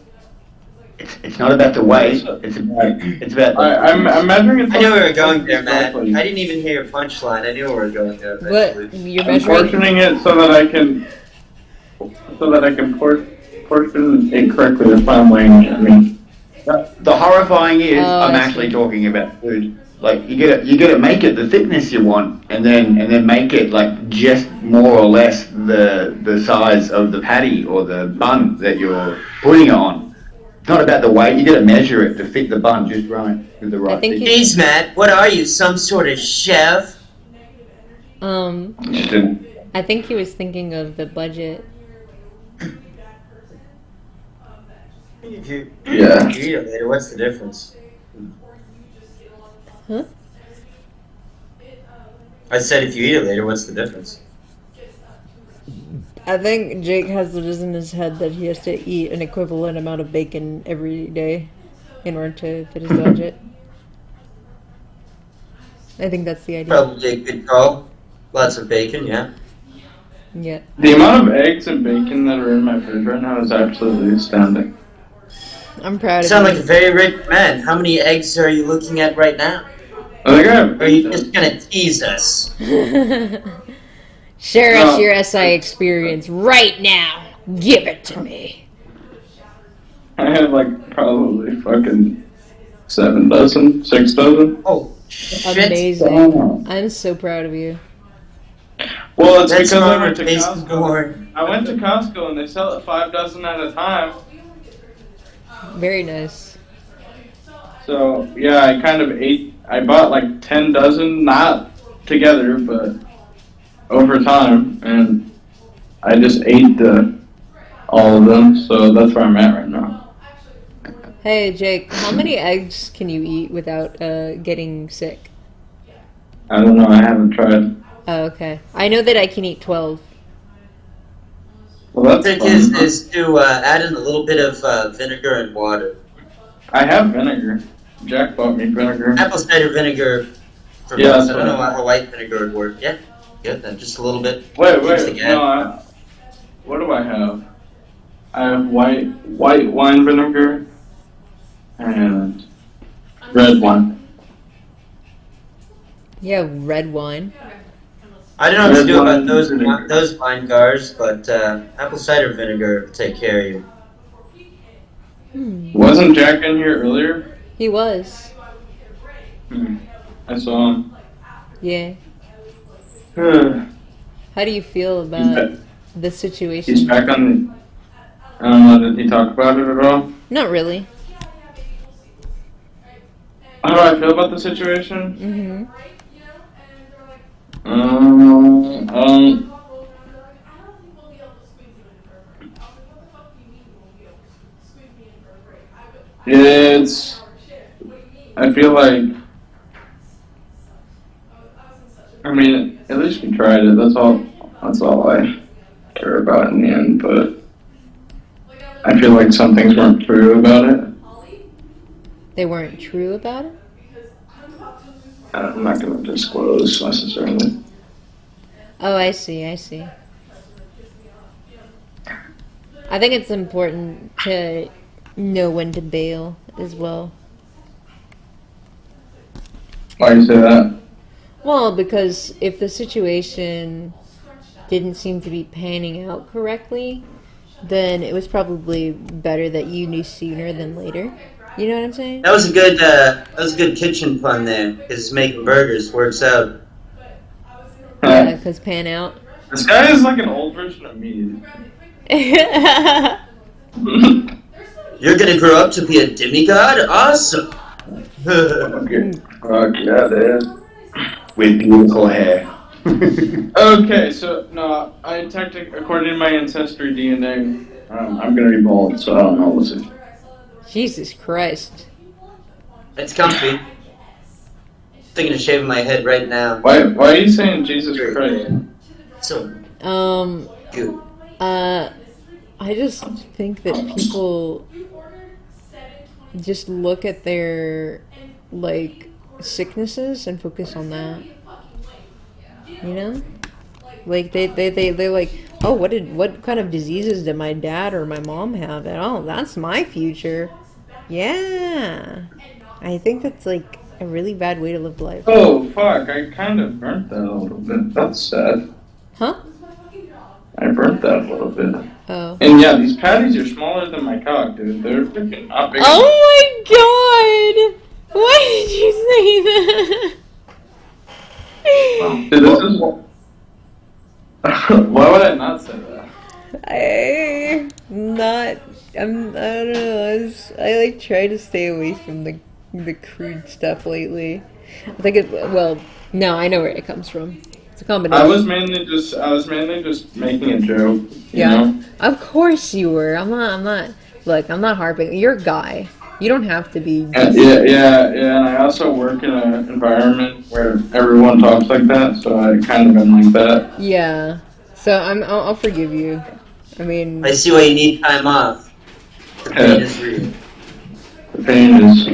It's not about the weight. It's about. I'm measuring it. I knew we were going there, Matt. exactly. I didn't even hear your punchline. I knew we were going there But eventually. you're I'm measuring. portioning it so that I can portion it correctly. That's why I'm weighing it. I mean, The horrifying is, Oh, I'm I actually see. talking about food. Like you gotta make it the thickness you want, and then make it like just more or less the size of the patty or the bun that you're putting it on. It's not about the weight. You gotta measure it to fit the bun just right with the right. think thickness. Jeez, Matt, what are you, some sort of chef? Just a- I think he was thinking of the budget. If you Yeah. eat it later, what's the difference? Huh? I said if you eat it later, what's the difference? I think Jake has it in his head that he has to eat an equivalent amount of bacon every day in order to fit his budget. I think that's the idea. Probably a good call. Lots of bacon, yeah. Yeah. the amount of eggs and bacon that are in my fridge right now is absolutely astounding. I'm proud You of sound you. like a very rich man. How many eggs are you looking at right now? I think I have. Or are you just gonna tease us? Share us No. your SI experience right now. Give it to me. I have like probably fucking 7 dozen, 6 dozen. Oh, shit. Amazing. I'm so proud of you. Well, it's That's because I not went to Jason Costco. Bourne. I went to Costco and they sell it 5 dozen at a time. Very nice. So yeah, I kind of ate. I bought like 10 dozen, not together, but over time, and I just ate all of them. So that's where I'm at right now. Hey, Jake, how many eggs can you eat without getting sick? I don't know. I haven't tried. Oh, okay. I know that I can eat 12. Well, The that's trick fun. is to add in a little bit of vinegar and water. I have vinegar. Jack bought me vinegar. Apple cider vinegar for Yeah, most. that's I don't know fine. how white vinegar would work. Yeah, good then. Just a little bit. Wait, Keeps the wait. gas. No, what do I have? I have white wine vinegar and red wine. Yeah, red wine. I don't know what to Red do about wine those vinegar. those wine guards, but apple cider vinegar will take care of you. Wasn't Jack in here earlier? He was. I saw him. Yeah. He's How do you feel about the situation? back on the. I don't know. Did he talk about it at all? Not really. How do I feel about the situation? Mm-hmm. It's. I feel like. I mean, at least we tried it. That's all. That's all I care about in the end. But I feel like some things weren't true about it. They weren't true about it? I'm not going to disclose necessarily. Oh, I see, I see. I think it's important to know when to bail as well. Why do you say that? Well, because if the situation didn't seem to be panning out correctly, then it was probably better that you knew sooner than later. You know what I'm saying? That was a good kitchen pun there, because making burgers works out. Yeah, because pan out. This guy is like an old version of me. You're gonna grow up to be a demigod? Awesome! Okay. Fuck yeah, dude. with beautiful hair. Okay, so no, I technically, according to my ancestry DNA, I'm gonna be bald, so I don't know. We'll see. Jesus Christ. It's comfy. Thinking of shaving my head right now. Why are you saying Jesus Christ? So Um, good. I just think that people just look at their like sicknesses and focus on that. You know? Like they like, oh, what kind of diseases did my dad or my mom have? And oh, that's my future. Yeah. I think that's like a really bad way to live life. Oh, fuck, I kind of burnt that a little bit. That's sad. Huh? I burnt that a little bit. Oh. And yeah, these patties are smaller than my cock, dude. They're freaking not big. Oh my god! Why did you say that? Dude, this is why would I not say that? I don't know. I like try to stay away from the crude stuff lately. I think well, no, I know where it comes from. It's a combination. I was mainly just making a joke. You Yeah, know? of course you were. I'm not. Look, I'm not harping. You're a guy. You don't have to be. Yeah. And I also work in an environment where everyone talks like that, so I kind of been like that. Yeah. So I'll forgive you. I mean. I see why you need time off. The pain is real. The pain is.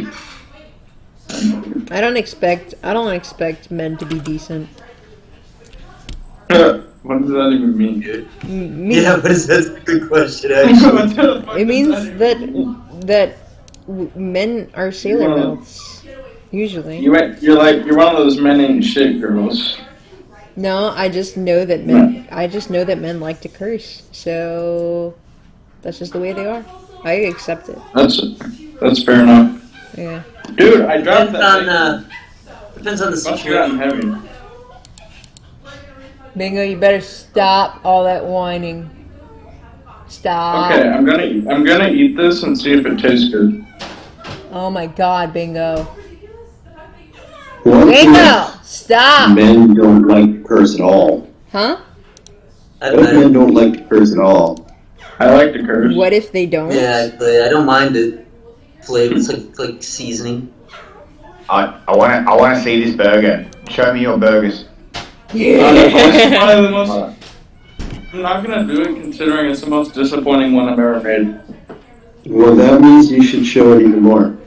I don't expect men to be decent. What does that even mean, dude? Yeah, but that's a good question, actually. It means that men are sailor mouths, usually. You're one of those men ain't shit girls. No, I just know that men like to curse. So that's just the way they are. I accept it. That's fair enough. Yeah. Dude, I dropped that. Depends on the Must have security. gotten heavy. Bingo, you better stop all that whining. Stop. Okay, I'm gonna eat this and see if it tastes good. Oh my god, Bingo. What Bingo! if Stop! men don't like to curse at all? Huh? What if men don't like to curse at all? I like to curse. What if they don't? Yeah, I don't mind it. Flavor, it's like seasoning. I wanna see this burger. Show me your burgers. I'm not gonna do it considering it's the most disappointing one I've ever made. Well, that means you should show it even more.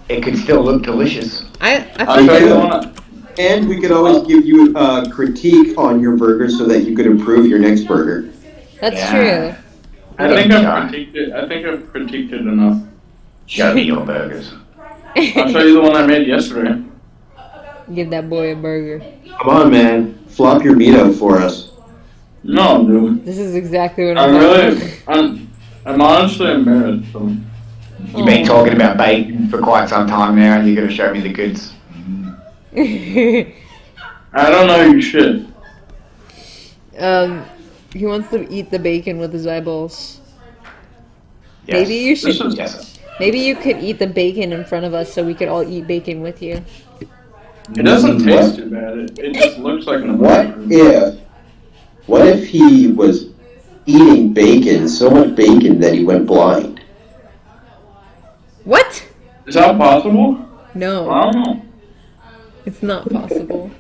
It could still look delicious. I I'll show you the find one. And we could always give you a critique on your burger so that you could improve your next burger. that's Yeah. true. I think I've critiqued it enough. Show me your burgers. I'll show you the one I made yesterday. Give that boy a burger. Come on, man. Flop your meat out for us. No, dude. This is exactly what I'm talking really, I'm honestly embarrassed. So. You've been talking about bacon for quite some time now, and you're gonna show me the goods. I don't know you shit. He wants to eat the bacon with his eyeballs. Yes. Maybe you should. Yes. Maybe you could eat the bacon in front of us so we could all eat bacon with you. It doesn't taste too bad. It just looks like an What if he was eating bacon, so much bacon that he went blind? What? Is that possible? No, I don't know. it's not possible.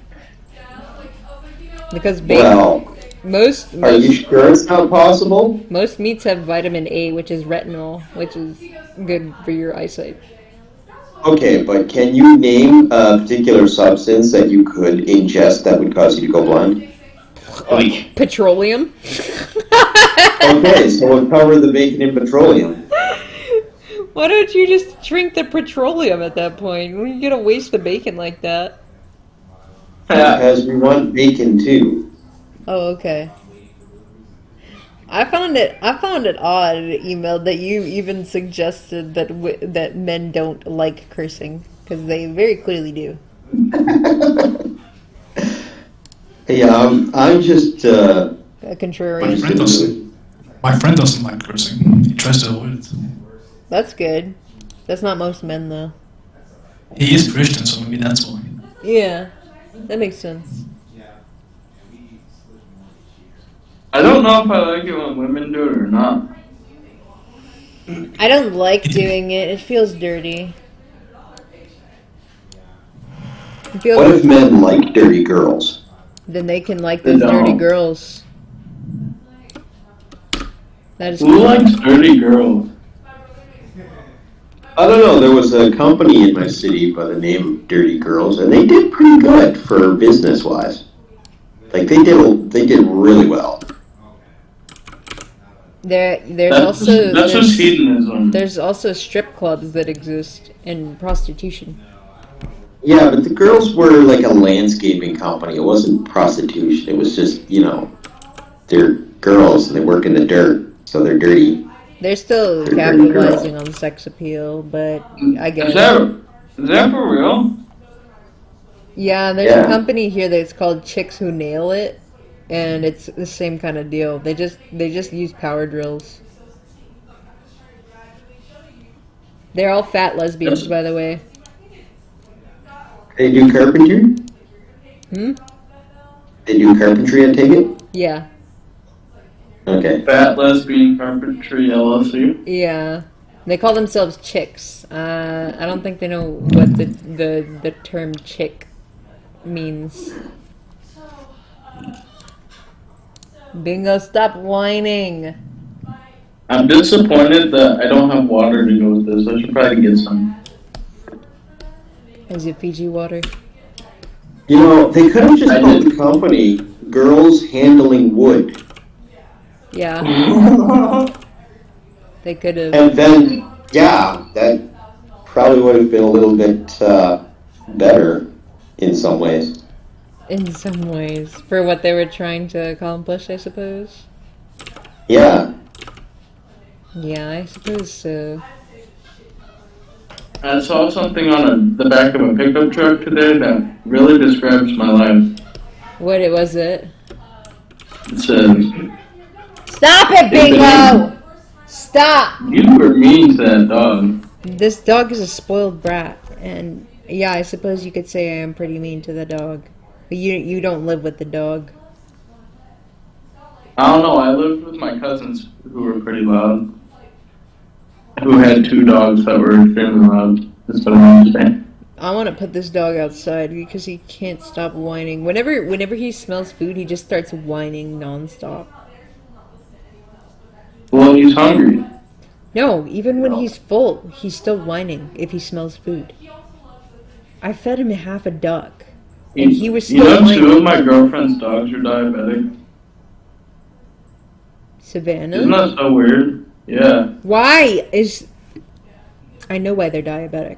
Because bacon, Well, are you sure it's not possible? most meats have vitamin A, which is retinol, which is good for your eyesight. Okay, but can you name a particular substance that you could ingest that would cause you to go blind? Bleach. Petroleum. Okay, so we'll cover the bacon in petroleum. Why don't you just drink the petroleum at that point? You're gonna waste the bacon like that. Because we want bacon too. Oh, okay. I found it odd in an email that you even suggested that that men don't like cursing, because they very clearly do. Yeah, I'm just A contrarian. My friend doesn't like cursing. He tries to avoid it. That's good. That's not most men, though. He is Christian, so maybe that's why. Yeah, that makes sense. I don't know if I like it when women do it or not. I don't like doing it. It feels dirty. It feels What if men like dirty girls? Then they can like They those dirty don't. girls. That is Who likes dirty girls? I don't know. There was a company in my city by the name of Dirty Girls, and they did pretty good for business-wise. Like they did really well. There's That's just hedonism. there's also strip clubs that exist and prostitution. Yeah, but the girls were like a landscaping company. It wasn't prostitution. It was just, they're girls and they work in the dirt, so they're dirty. They're still They're capitalizing on sex appeal, but I get Is it. that for real? Yeah, there's Yeah. a company here that's called Chicks Who Nail It, and it's the same kind of deal. They just use power drills. They're all fat lesbians, by the way. They do carpentry? They do carpentry, I take it? Yeah. Okay. Fat lesbian carpentry LLC. Yeah. They call themselves chicks. I don't think they know what the term chick means. Bingo, stop whining. I'm disappointed that I don't have water to go with this. I should probably get some. Is it Fiji water? They could have just called the company Girls Handling Wood. Yeah. They could have. And then, that probably would have been a little bit better in some ways. In some ways. For what they were trying to accomplish, I suppose. Yeah. Yeah, I suppose so. I saw something on the back of a pickup truck today that really describes my life. What was it? It says, Stop it, Bingo! Stop! "You were mean to that dog." This dog is a spoiled brat, and yeah, I suppose you could say I am pretty mean to the dog. But you don't live with the dog. I don't know. I lived with my cousins who were pretty loud. Who had 2 dogs that were extremely loud. That's what I'm saying. I want to put this dog outside because he can't stop whining. Whenever he smells food, he just starts whining nonstop. Well, he's hungry. No, even when he's full, he's still whining if he smells food. I fed him half a duck, and he was still whining. 2 of my girlfriend's dogs are diabetic. Savannah? Isn't that so weird? Yeah. Why is... I know why they're diabetic.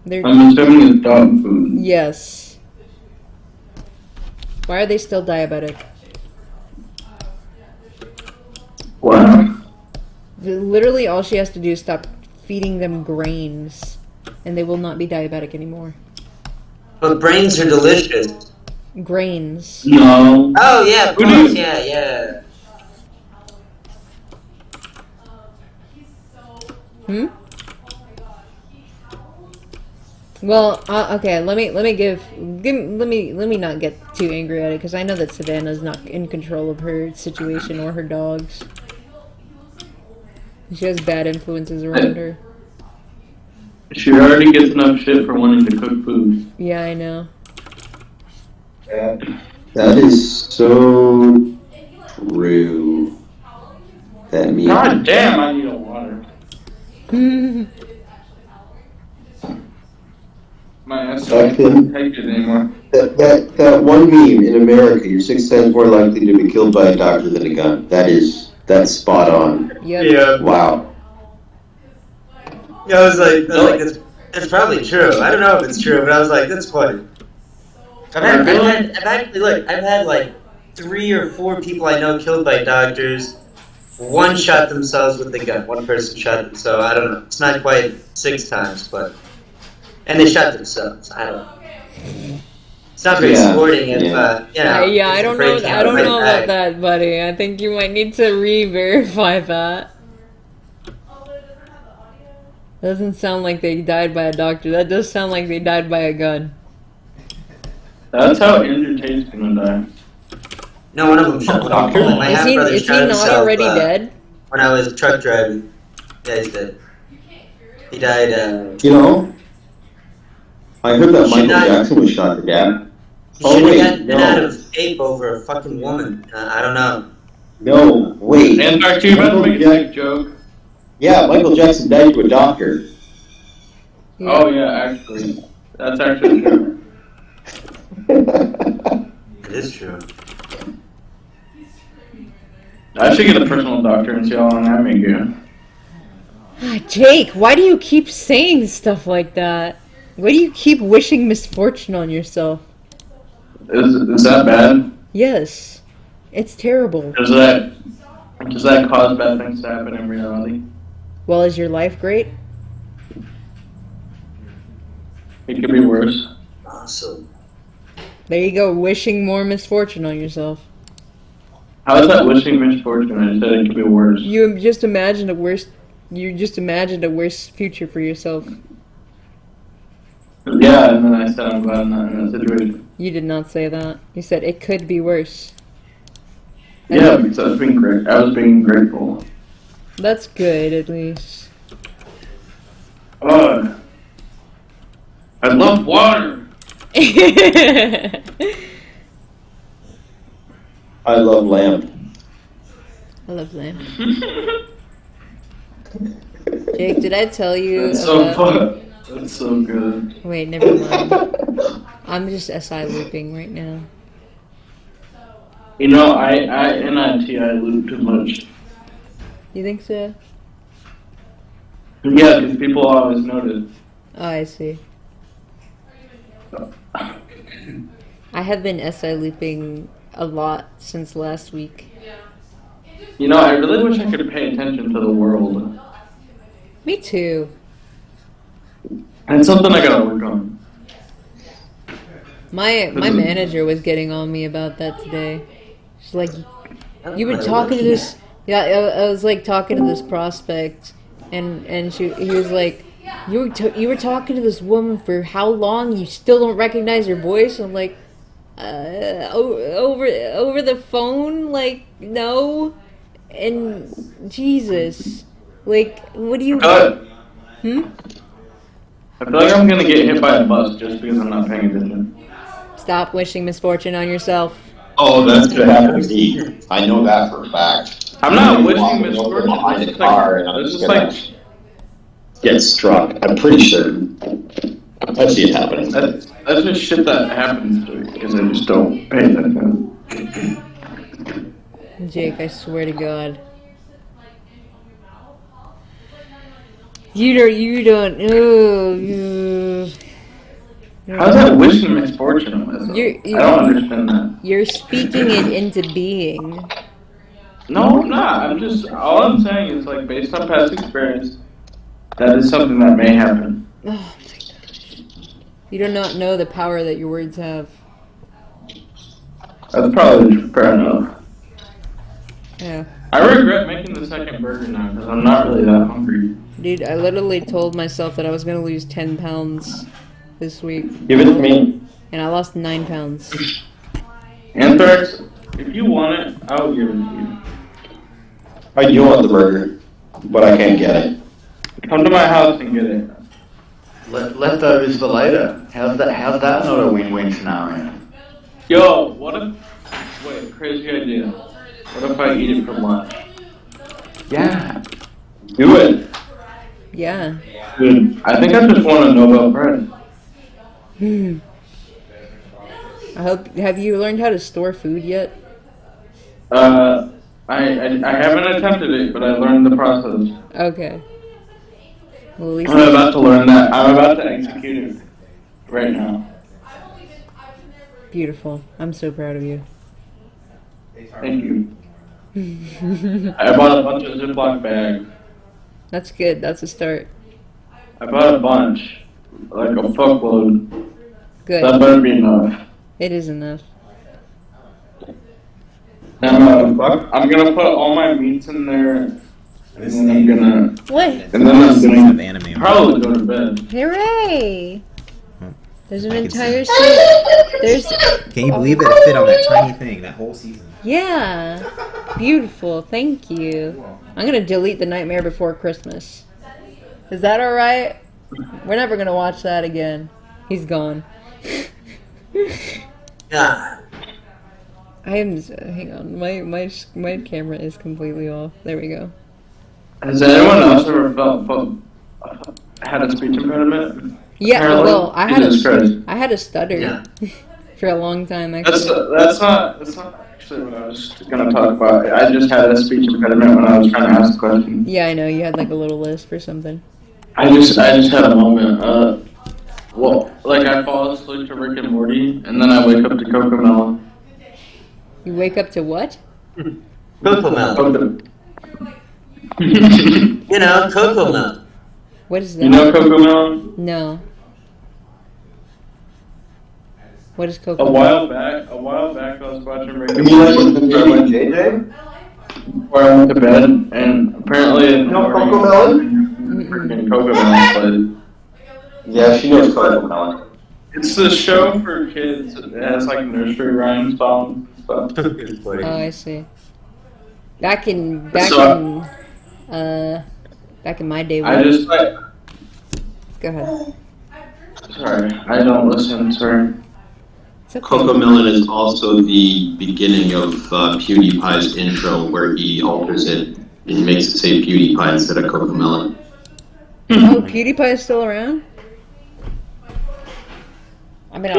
I'm assuming it's dog food. Yes. Why are they still diabetic? Wow. Literally all she has to do is stop feeding them grains, and they will not be diabetic anymore. But brains are delicious. Grains. No. Oh yeah, of Who do course, you- yeah. Well, okay. Let me not get too angry at it because I know that Savannah's not in control of her situation or her dogs. She has bad influences around her. She already gets enough shit for wanting to cook food. Yeah, I know. That is so true. That means... God damn, I need a water. My ass Back can't then, take it anymore. that one meme in America, you're 6 times more likely to be killed by a doctor than a gun. That's spot on. Yep. Yeah. Wow. Yeah, I was like, it's probably true. I don't know if it's true, but I was like, that's funny. I've had like 3 or 4 people I know killed by doctors. One shot themselves with a gun. One person shot themselves. I don't know. It's not quite 6 times, but and they shot themselves. I don't know. It's not very sporting if Yeah, I don't know. I don't know about that. that, buddy. I think you might need to re-verify that. Doesn't sound like they died by a doctor. That does sound like they died by a gun. That's how Andrew Tate's gonna die. No, one of them shot. My Is half brother he shot not himself, already dead? When I was truck driving. Yeah, he's dead. He died. I heard that Should Michael not- Jackson was shot to death. He should have gotten out of ape over a fucking woman. I don't know. No, wait. And Dark, you about to make a sick joke? Yeah, Michael Jackson died to a doctor. Oh yeah, actually, that's actually true. It is true. I should get a personal doctor and see how long that may go. Jake, why do you keep saying stuff like that? Why do you keep wishing misfortune on yourself? Is that bad? Yes. It's terrible. Does that cause bad things to happen in reality? Well, is your life great? It could be worse. Awesome. There you go, wishing more misfortune on yourself. How is that wishing misfortune? I said it could be worse. You just imagined a worse future for yourself. Yeah, and then I said I'm glad I'm not in that situation. You did not say that. You said it could be worse. Yeah, because I was being grateful. That's good, at least. Oh, I love water. I love lamb. I love lamb. Jake, did I tell you That's so fun. That's so good. Wait, never mind. I'm just SI looping right now. You know, I loop too much. You think so? Yeah, because people always notice. Oh, I see. I have been SI looping a lot since last week. You know, I really wish I could pay attention to the world. Me too. And it's something I gotta work on. My manager was getting on me about that today. She's like, "You were talking to this." Yeah, I was like talking to this prospect, and he was like, "You were talking to this woman for how long? You still don't recognize her voice?" I'm like, over the phone, like no, and Jesus, like what do you? I feel like I'm gonna get hit by a bus just because I'm not paying attention. Stop wishing misfortune on yourself. Oh, that's gonna happen to me. I know that for a fact. I'm not wishing misfortune. Behind the car, and I'm This just is gonna like get struck. I'm pretty certain. I see it happening. that's just shit that happens to me because I just don't pay attention. Jake, I swear to God. You don't. How's that wishing misfortune on myself? I don't understand that. You're speaking it into being. No, I'm not. All I'm saying is, like, based on past experience, that is something that may happen. Oh my gosh. You do not know the power that your words have. That's probably fair enough. Yeah. I regret making the second burger now because I'm not really that hungry. Dude, I literally told myself that I was going to lose 10 pounds this week. Give it to me. And I lost 9 pounds. Anthrax, if you want it, I'll give it to you. I do want the burger, but I can't get it. Come to my house and get it. Leftovers for later. How's that not a win-win scenario? Yo, wait, crazy idea. What if I eat it for lunch? Yeah. Do it. Yeah. Dude, I think I just won a Nobel Prize. Have you learned how to store food yet? I haven't attempted it, but I learned the process. Okay. Well, at least I'm about to learn that. I'm about to execute it right now. beautiful. I'm so proud of you. Thank you. I bought a bunch of Ziploc bags. That's good. That's a start. I bought a bunch. Like a fuckload. Good. That better be enough. It is enough. I'm gonna put all my meats in there. And then I'm gonna... What? And then I'm Season of gonna anime. probably go to bed. Hooray! There's an I can see entire it. season. Can you believe it fit on that tiny thing, that whole season? Yeah. Beautiful. Thank you. I'm going to delete The Nightmare Before Christmas. Is that alright? We're never going to watch that again. He's gone. God. Hang on. My camera is completely off. There we go. Has anyone else ever had a speech impediment? Yeah. Apparently? Well, Jesus Christ. I had a stutter Yeah. for a long time. Actually. That's not actually what I was gonna talk about. I just had a speech impediment when I was trying to ask a question. Yeah, I know. You had like a little lisp or something. I just had a moment. Well, like I fall asleep to Rick and Morty, and then I wake up to Cocomelon. You wake up to what? Cocoa milk. You know, cocoa milk. What is that? You know Cocomelon? No. What is A cocoa? while back, I was watching Rick You and mean like Morty the baby JJ? before I went to bed, and apparently in the No morning, Cocomelon? freaking Cocomelon played. Yeah, she knows Cocomelon. It's the show for kids. It has like nursery rhyme songs and stuff. Oh, I see. Back in my day. I just like. Go ahead. Sorry, I don't listen. Sorry. It's okay. Cocomelon is also the beginning of PewDiePie's intro, where he alters it and makes it say PewDiePie instead of Cocomelon. Oh, PewDiePie is still around? I mean,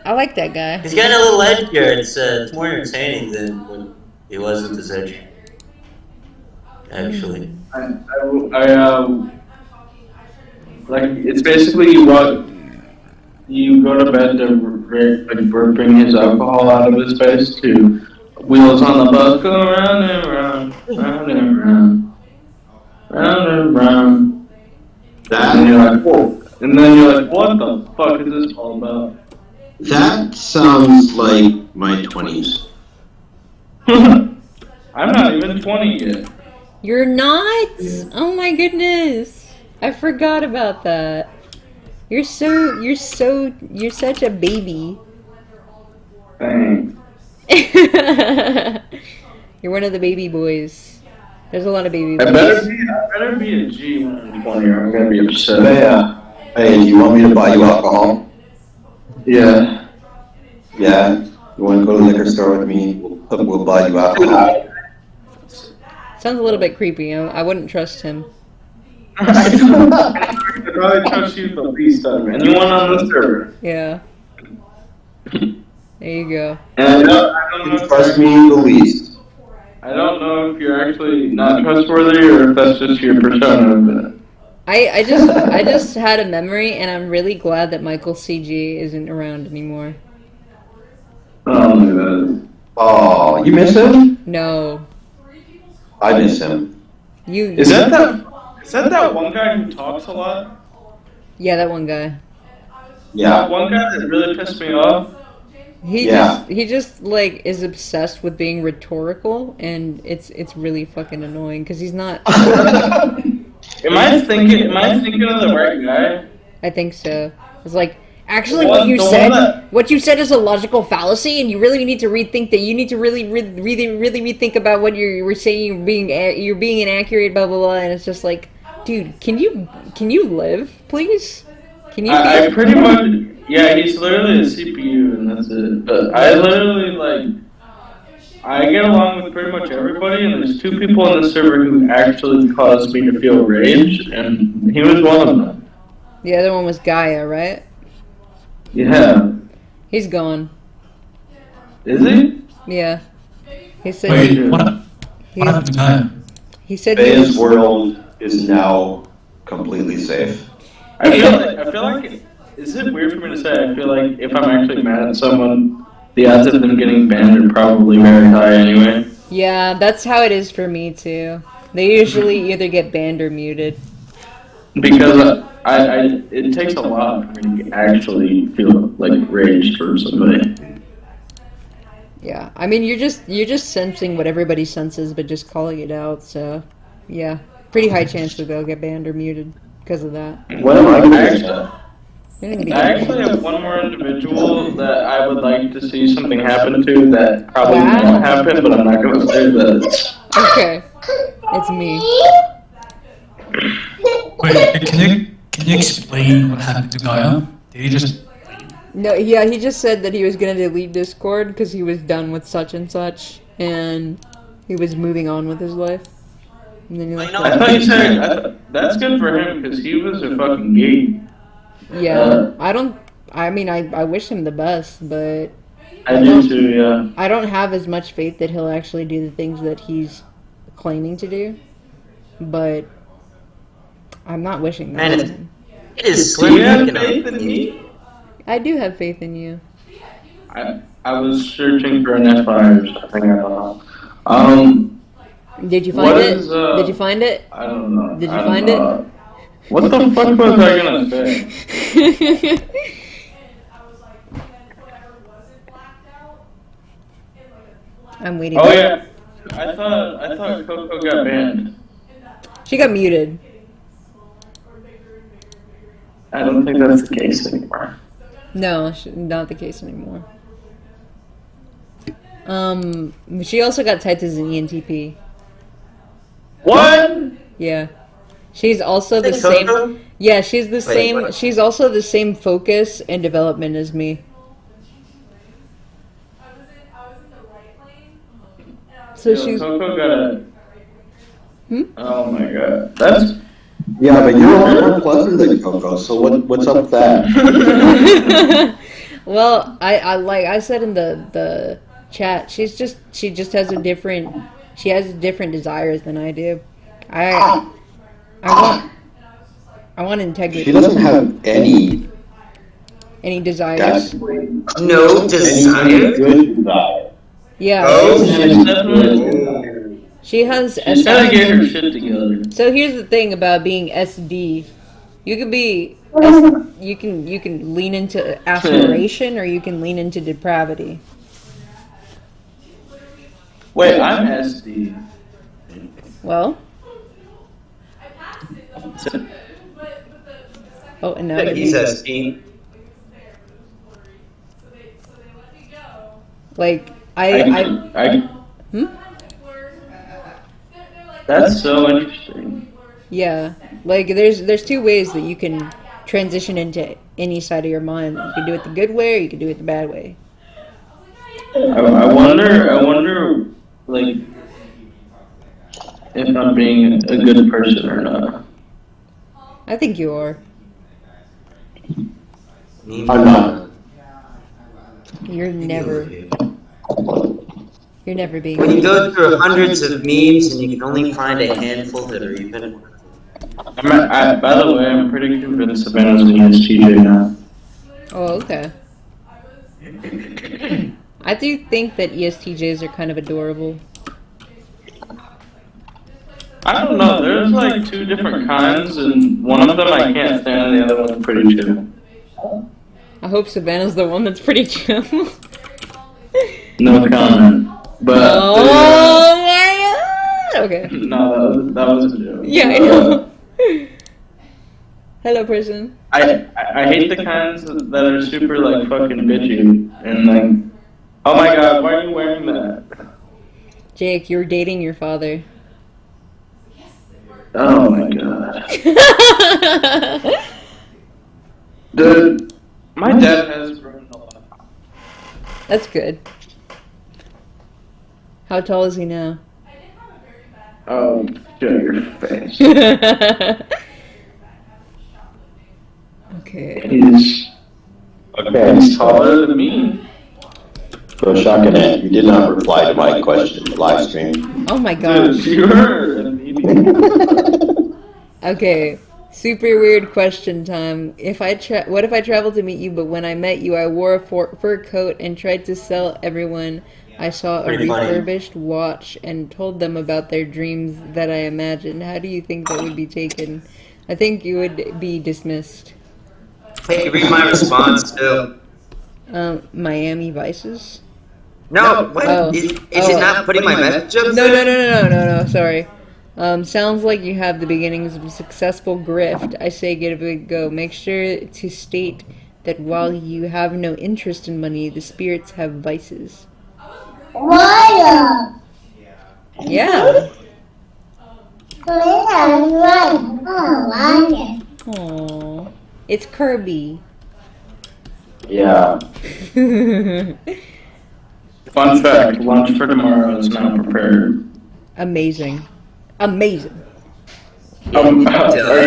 I like that guy. He's got a little edge here. It's more entertaining than when he was with his edge. Actually. Like it's basically you go to bed to bring his alcohol out of his face to wheels on the bus go round and round, round and round, round and round. And you're like, whoa. And then you're like, what the fuck is this all about? That sounds like my 20s. I'm not even 20 yet. You're not? Oh my goodness. I forgot about that. You're such a baby. Thanks. You're one of the baby boys. There's a lot of baby boys. I better be a G when I'm 20 or I'm gonna be upset. Hey, do you want me to buy you alcohol? Yeah. Yeah. You want to go to the liquor store with me? We'll buy you alcohol. Sounds a little bit creepy. I wouldn't trust him. I'd probably trust you the least out of anyone on the server. Yeah. There you go. And I don't know if Trust me the least. I don't know if you're actually not trustworthy or if that's just your persona. But I just had a memory, and I'm really glad that Michael CG isn't around anymore. oh my god. Oh, you miss him? No. I miss him. Is that that one guy who talks a lot? Yeah, that one guy. Yeah. That one guy that really pissed me off? He just like is obsessed with being rhetorical, and it's really fucking annoying because he's not. Am I thinking of the right guy? I think so. It's like actually what you said is a logical fallacy, and you really need to rethink that. You need to really rethink about what you were saying. You're being inaccurate, blah blah blah. And it's just like, dude, can you live, please? Can you? I pretty much. Yeah, he's literally a CPU, and that's it. But I literally, I get along with pretty much everybody, and there's two people on the server who actually caused me to feel rage, and he was one of them. The other one was Gaia, right? Yeah. He's gone. Is he? Yeah. He said. Wait, what happened to Gaia? He said Baya's world is now completely safe. I feel like. Is it weird for me to say? I feel like if I'm actually mad at someone, the odds of them getting banned are probably very high anyway. Yeah, that's how it is for me too. They usually either get banned or muted. Because it takes a lot for me to actually feel like rage for somebody. Yeah, I mean you're just sensing what everybody senses, but just calling it out. So, yeah, pretty high chance that they'll get banned or muted because of that. Well, I actually have one more individual that I would like to see something happen to that probably won't happen, but I'm not going to say that. Okay, it's me. Wait, can you explain what happened to Gaia? Did he just leave? No, yeah, he just said that he was gonna delete Discord because he was done with such and such, and he was moving on with his life. And then he Well, like, you know I thought you said that's good for him because he was a fucking geek. yeah, I don't. I mean, I wish him the best, but I do too, yeah. I don't have as much faith that he'll actually do the things that he's claiming to do. But I'm not wishing that Man, on him. it is Do slim you have picking faith up. in me? I do have faith in you. I was searching for an F5 or something. I don't know. Did you What find it? is, Did you find it? I don't know. Did you I don't find know. What the fuck was I gonna say? it? I'm waiting. Oh yeah, I thought Coco got banned. She got muted. I don't think that's the case anymore. No, not the case anymore. She also got typed as an ENTP. What? Yeah. She's also the Hey, same. Coco? Yeah, she's the Wait, same. what? She's also the same focus and development as me. So Yo, she's. Coco got a. Hmm? Oh my god, that's. Yeah, but you're more pleasant than Coco, so what's up with that? Well, I like I said in the chat, she just has she has different desires than I do. I want integrity. She doesn't have any desires. No desire? good desire. Yeah. Oh, She's definitely. She has She's gotta get her shit together. So here's the thing about being SD. You can be you can lean into aspiration or you can lean into depravity. Wait, I'm SD. Well. Oh, and now I think he's SD. like I That's so interesting. yeah, like there's two ways that you can transition into any side of your mind. You can do it the good way or you can do it the bad way. I wonder, like, if I'm being a good person or not. I think you are. I'm not. You're never being. When you go through hundreds of memes and you can only find a handful that are even. By the way, I'm pretty convinced Savannah's an ESTJ now. Oh, okay. I do think that ESTJs are kind of adorable. I don't know, there's like two different kinds, and one of them I can't stand, and the other one's pretty chill. I hope Savannah's the one that's pretty chill. No comment. But Oh my god! Okay. no, that was a joke. Yeah, I know. Hello, person. I hate the kinds that are super like fucking bitchy and like, oh my god, why are you wearing that? Jake, you're dating your father. Oh my god. Dude, my dad has grown a lot. That's good. How tall is he now? Oh, show your face. Okay. He's taller than me. So shocking it. You did not reply to my question live stream. Oh my Dude, gosh. you're an idiot. Okay. Super weird question time. What if I traveled to meet you, but when I met you, I wore a fur coat and tried to sell everyone I saw a Pretty funny. refurbished watch and told them about their dreams that I imagined? How do you think that would be taken? I think you would be dismissed. Hey, read my response too. Miami Vices? No, what? Oh. Is it not putting my message up No, there? sorry. Sounds like you have the beginnings of a successful grift. I say give it a big go. Make sure to state that while you have no interest in money, the spirits have vices. Water. Yeah. I like it. Aww. It's Kirby. Yeah. Fun fact, lunch for tomorrow is now prepared. Amazing. Amazing. Are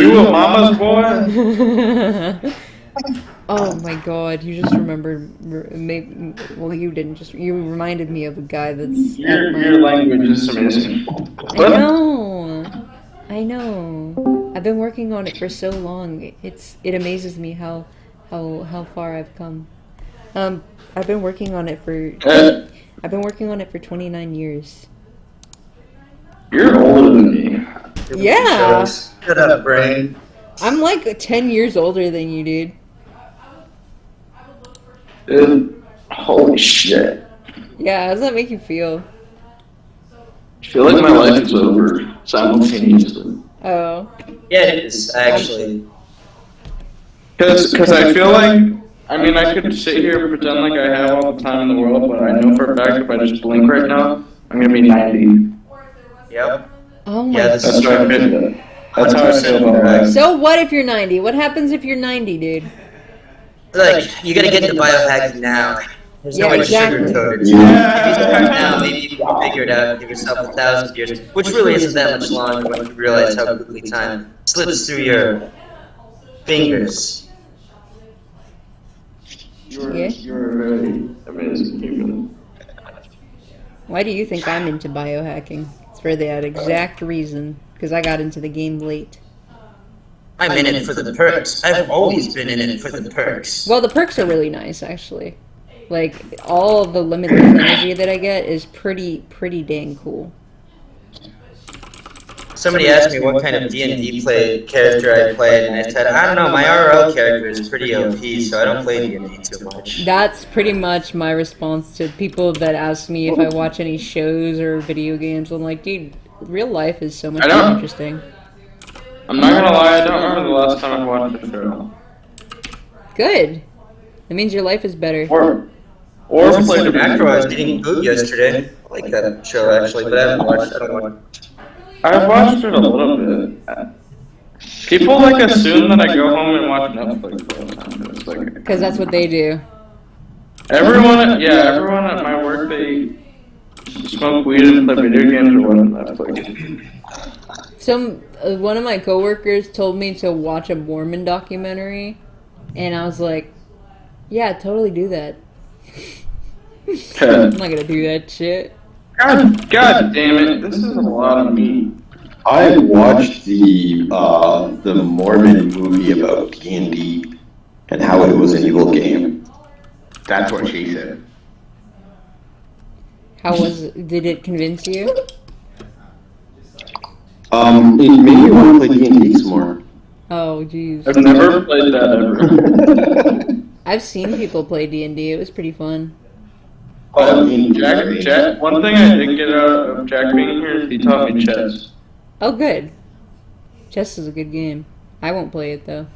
you a mama's boy? Oh my god, you just remembered. Well, you didn't just. You reminded me of a guy that's. Your language is amazing. I know. I know. I've been working on it for so long. It amazes me how far I've come. I've been working on it for. I've been working on it for 29 years. You're older than me. Yeah. Shut up, brain. I'm like 10 years older than you, dude. Holy shit. Yeah, how does that make you feel? I feel like my life is over simultaneously. Oh. Yeah, it is, actually. Because I feel like, I mean, I could sit here and pretend like I have all the time in the world, but I know for a fact if I just blink right now, I'm going to be 90. Yep. Oh my Yeah, god. this That's is what I feel. That's how I feel about life. So what if you're 90? What happens if you're 90, dude? like, you gotta get into biohacking now. There's Yeah, no way to exactly. sugarcoat it. Yeah. If you start now, maybe you can figure it out, give yourself 1,000 years, which really isn't that much longer when you realize how quickly time slips through your fingers. You're a very amazing human. Why do you think I'm into biohacking? It's for that exact reason. Because I got into the game late. I'm in it for the perks. I've always been in it for the perks. Well, the perks are really nice, actually. Like, all of the limitless energy that I get is pretty dang cool. Somebody asked me what kind of D&D character I played, and I said, I don't know, my RL character is pretty OP, so I don't play D&D too much. That's pretty much my response to people that ask me if I watch any shows or video games. I'm like, dude, real life is so much more interesting. I'm not gonna lie, I don't remember the last time I watched the show. Good. That means your life is better. Or played a After I was eating food yesterday. I like that show, actually, but I haven't watched it. I don't want I watched it a little bit. People like assume that I go home and watch Netflix all the time. It's like Because that's what they do. everyone at my work they smoke weed and play video games or watch Netflix. One of my coworkers told me to watch a Mormon documentary, and I was like, yeah, totally do that. I'm not gonna do that shit. God damn it! This is a lot of meat. I watched the Mormon movie about D&D and how it was an evil game. That's what she said. Did it convince you? It made me want to play D&D some more. Oh, jeez. I've never played that ever. I've seen people play D&D. It was pretty fun. Jack, one thing I did get out of Jack being here is he taught me chess. Oh, good. Chess is a good game. I won't play it, though.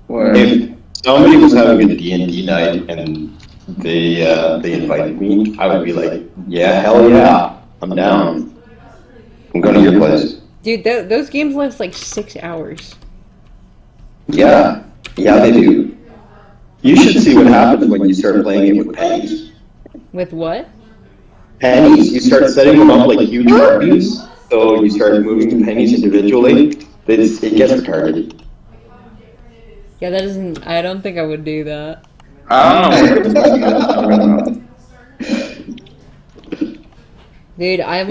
If somebody was having a D&D night and they invited me, I would be like, yeah, hell yeah, I'm down. I'm going to your place. Dude, those games last like 6 hours. Yeah, they do. You should see what happens when you start playing it with pennies. With what? Pennies. You start setting them up like huge parties, so you start moving the pennies individually. It gets retarded. Yeah, that isn't... I don't think I would do that. I don't know. Dude, I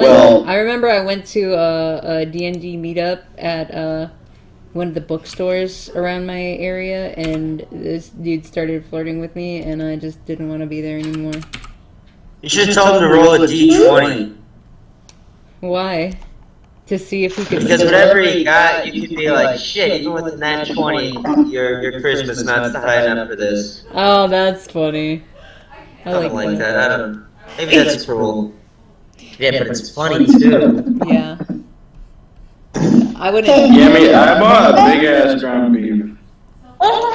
remember I went to a D&D meetup at one of the bookstores around my area, and this dude started flirting with me, and I just didn't want to be there anymore. You should tell him to roll a d20. Why? To see if we could... Because whatever he got, you could be like, shit, even with a nat 20, your charisma's not high enough for this. Oh, that's funny. I Something like that. I don't know. Maybe that's cruel. Yeah, but it's funny too. Yeah. I wouldn't... Yeah, I bought a big ass ground beef.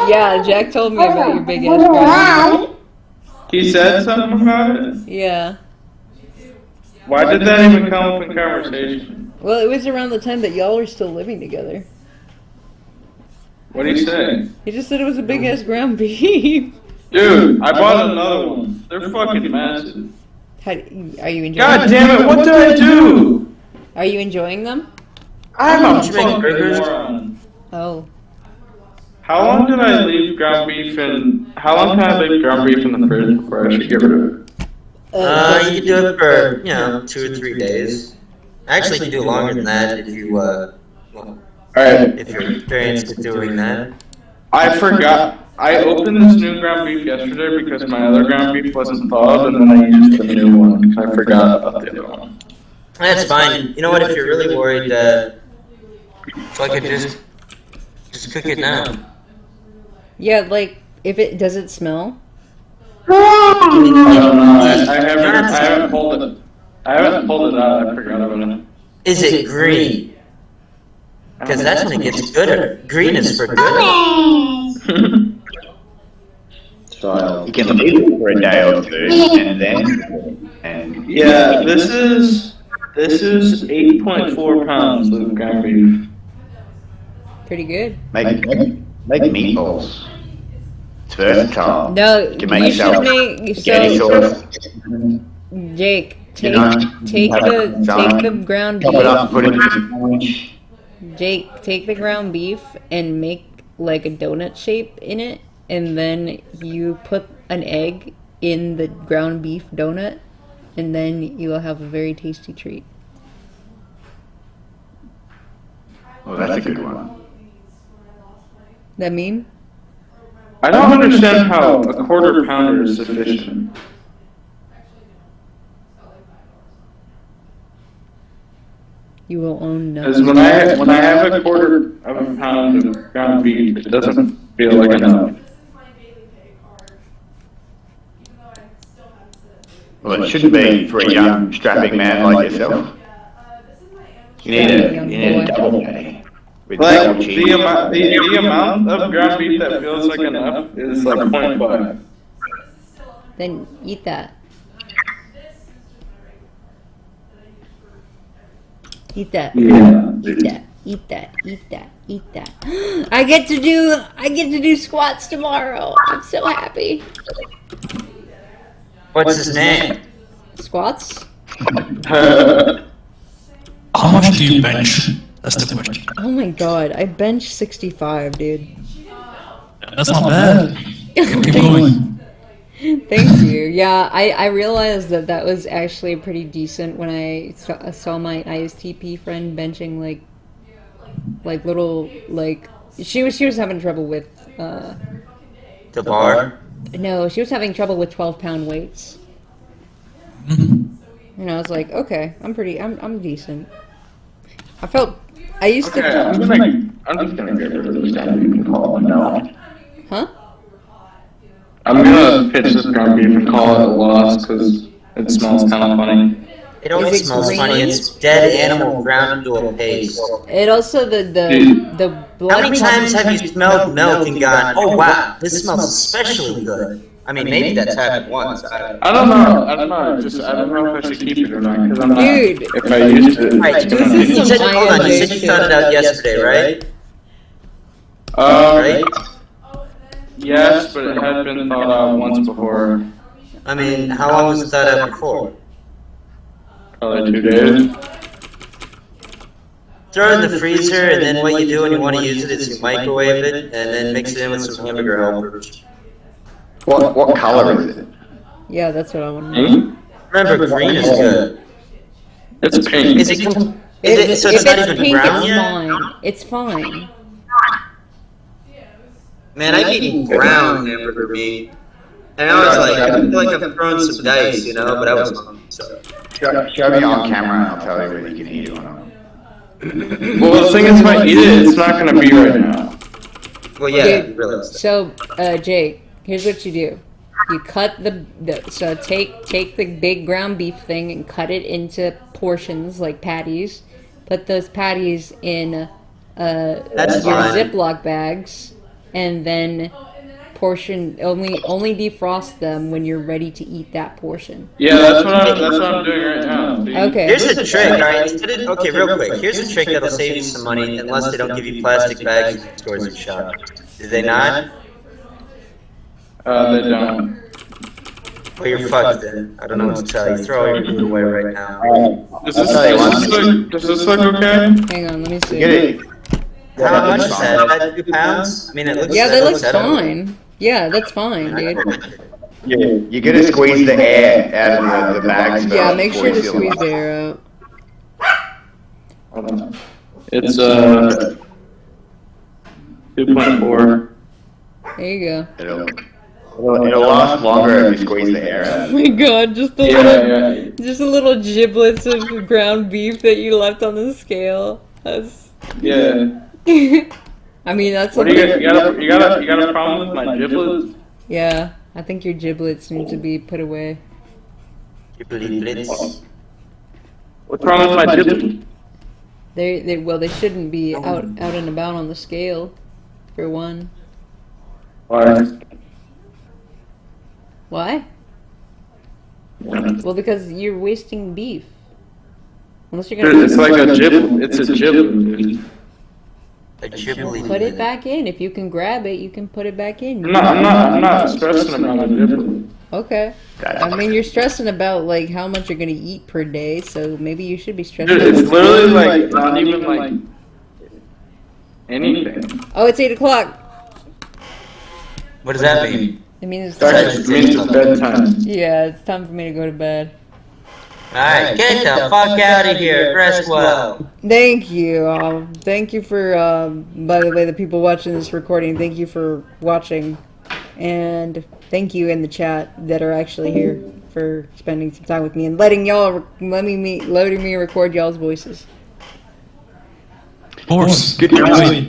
Yeah, Jack told me about your big ass ground beef. He said something about it? Yeah. Why did that even come up in conversation? Well, it was around the time that y'all were still living together. What did he say? He just said it was a big ass ground beef. Dude, I bought another one. They're fucking massive. Are you enjoying God them? damn it, what did I do? Are you enjoying them? I'm a Did you make fucking burgers? moron. Oh. How long did I leave ground beef in? How long can I leave ground beef in the fridge before I should get rid of it? You can do it for, 2 or 3 days. Actually, you can do longer than that if you, Alright, if you're experienced at doing that. I forgot. I opened this new ground beef yesterday because my other ground beef wasn't thawed, and then I used the new one. I forgot about the other one. That's fine. You know what? If you're really worried, fucking just cook it now. Yeah, like, does it smell? I don't know. I haven't pulled it. I haven't pulled it out. I forgot about it. Is it green? Because that's when it gets gooder. Green is for good. So You can leave it for a day or two, and then Yeah, this is 8.4 pounds of ground beef. Pretty good. make meatballs. It's versatile. No, You can make you should yourself make spaghetti so. sauce. Jake, take take the ground Chop it up, beef. put it in a sandwich. Jake, take the ground beef and make like a donut shape in it, and then you put an egg in the ground beef donut, and then you will have a very tasty treat. Well, that's a good one. That mean? I don't understand how a quarter pounder is sufficient. You will own Because nothing. when I have a quarter of a pound of ground beef, it doesn't feel like enough. Well, it shouldn't be for a young, strapping man like yourself. You need a double patty with Like double cheese. the amount of ground beef that feels like enough is like 0.5. Then eat that. Eat that. Yeah. Eat that. Eat that. Eat that. Eat that. I get to do squats tomorrow. I'm so happy. What's his name? Squats? How much do you bench? That's the question. Oh my god, I bench 65, dude. That's not bad. Keep going. Thank you. Yeah, I realized that was actually pretty decent when I saw my ISTP friend benching like little like she was having trouble with The bar? no, she was having trouble with 12-pound weights. And I was like, okay, I'm decent. I used Okay, to. I'm just gonna get rid of this ground beef and call it no. Huh? I'm gonna pitch this ground beef and call it a loss because it smells kind of funny. It always Is it smells green? funny. It's dead animal ground into a paste. It also the blood. How many times have you smelled milk and gone, oh wow, this smells especially good? I mean, maybe that's happened once. I don't know. I don't know if I should keep it or not because I'm not. Dude. If I used it, Right, it's gonna This be. is you said, some hold on, you said you found it out yesterday, right? Right? Yes, but it had been thought out once before. I mean, how long was it thought out before? Probably 2 days. Throw it in the freezer, and then what you do when you want to use it is you microwave it, and then mix it in with some hamburger helpers. What color is it? Yeah, that's what I want to know. Hmm? Remember, green is good. It's pink. Is it? So If it's not it's even pink, brown it's yet? fine. It's fine. Man, I've eaten brown hamburger meat, and I was like, I feel like I'm throwing some dice, but I was hungry. So. Show me on camera and I'll tell you whether you can eat it or not. Well, the thing is, if I eat it, it's not gonna be right now. Well, yeah, Dude, you realize that. So, Jake, here's what you do. You cut so take the big ground beef thing and cut it into portions like patties. Put those patties in That's your fine. Ziploc bags, and then portion. Only defrost them when you're ready to eat that portion. Yeah, that's what I'm doing right now. See? Okay. Here's a trick, alright? Okay, real quick. Here's a trick that'll save you some money, unless they don't give you plastic bags in stores and shop. Do they not? They don't. Well, you're fucked then. I don't know what to tell you. Throw all your food away right now. Does this look okay? Hang on, let me see. Get it. How much is that? About 2 pounds? I mean, it looks. Yeah, that looks edible. fine. Yeah, that's fine, dude. Yeah, you gotta squeeze the air out of the bags. Yeah, first make before sure you to seal them squeeze up. the air out. Hold on. It's 2.4. There you go. It'll last longer if you squeeze the air out. Oh my god, just a little giblets of ground beef that you left on the scale. That's Yeah. I mean, that's What do you got? You got a problem with my giblets? Yeah, I think your giblets need to be put away. What's wrong with my giblets? They shouldn't be out and about on the scale, for one. Why? Why? Well, because you're wasting beef. Unless you're gonna It's like a giblet. It's a giblet. put it back in. If you can grab it, you can put it back in. I'm not stressing about a giblet. Okay. I mean, you're stressing about like how much you're gonna eat per day, so maybe you should be stressing. Dude, it's literally like not even like anything. Oh, it's 8 o'clock. What does that mean? It means It actually means it's bedtime. yeah, it's time for me to go to bed. Alright, get the fuck out of here. Rest well. Thank you. Thank you for, by the way, the people watching this recording, thank you for watching. And thank you in the chat that are actually here for spending some time with me and letting me record y'all's voices. Of course. Good job.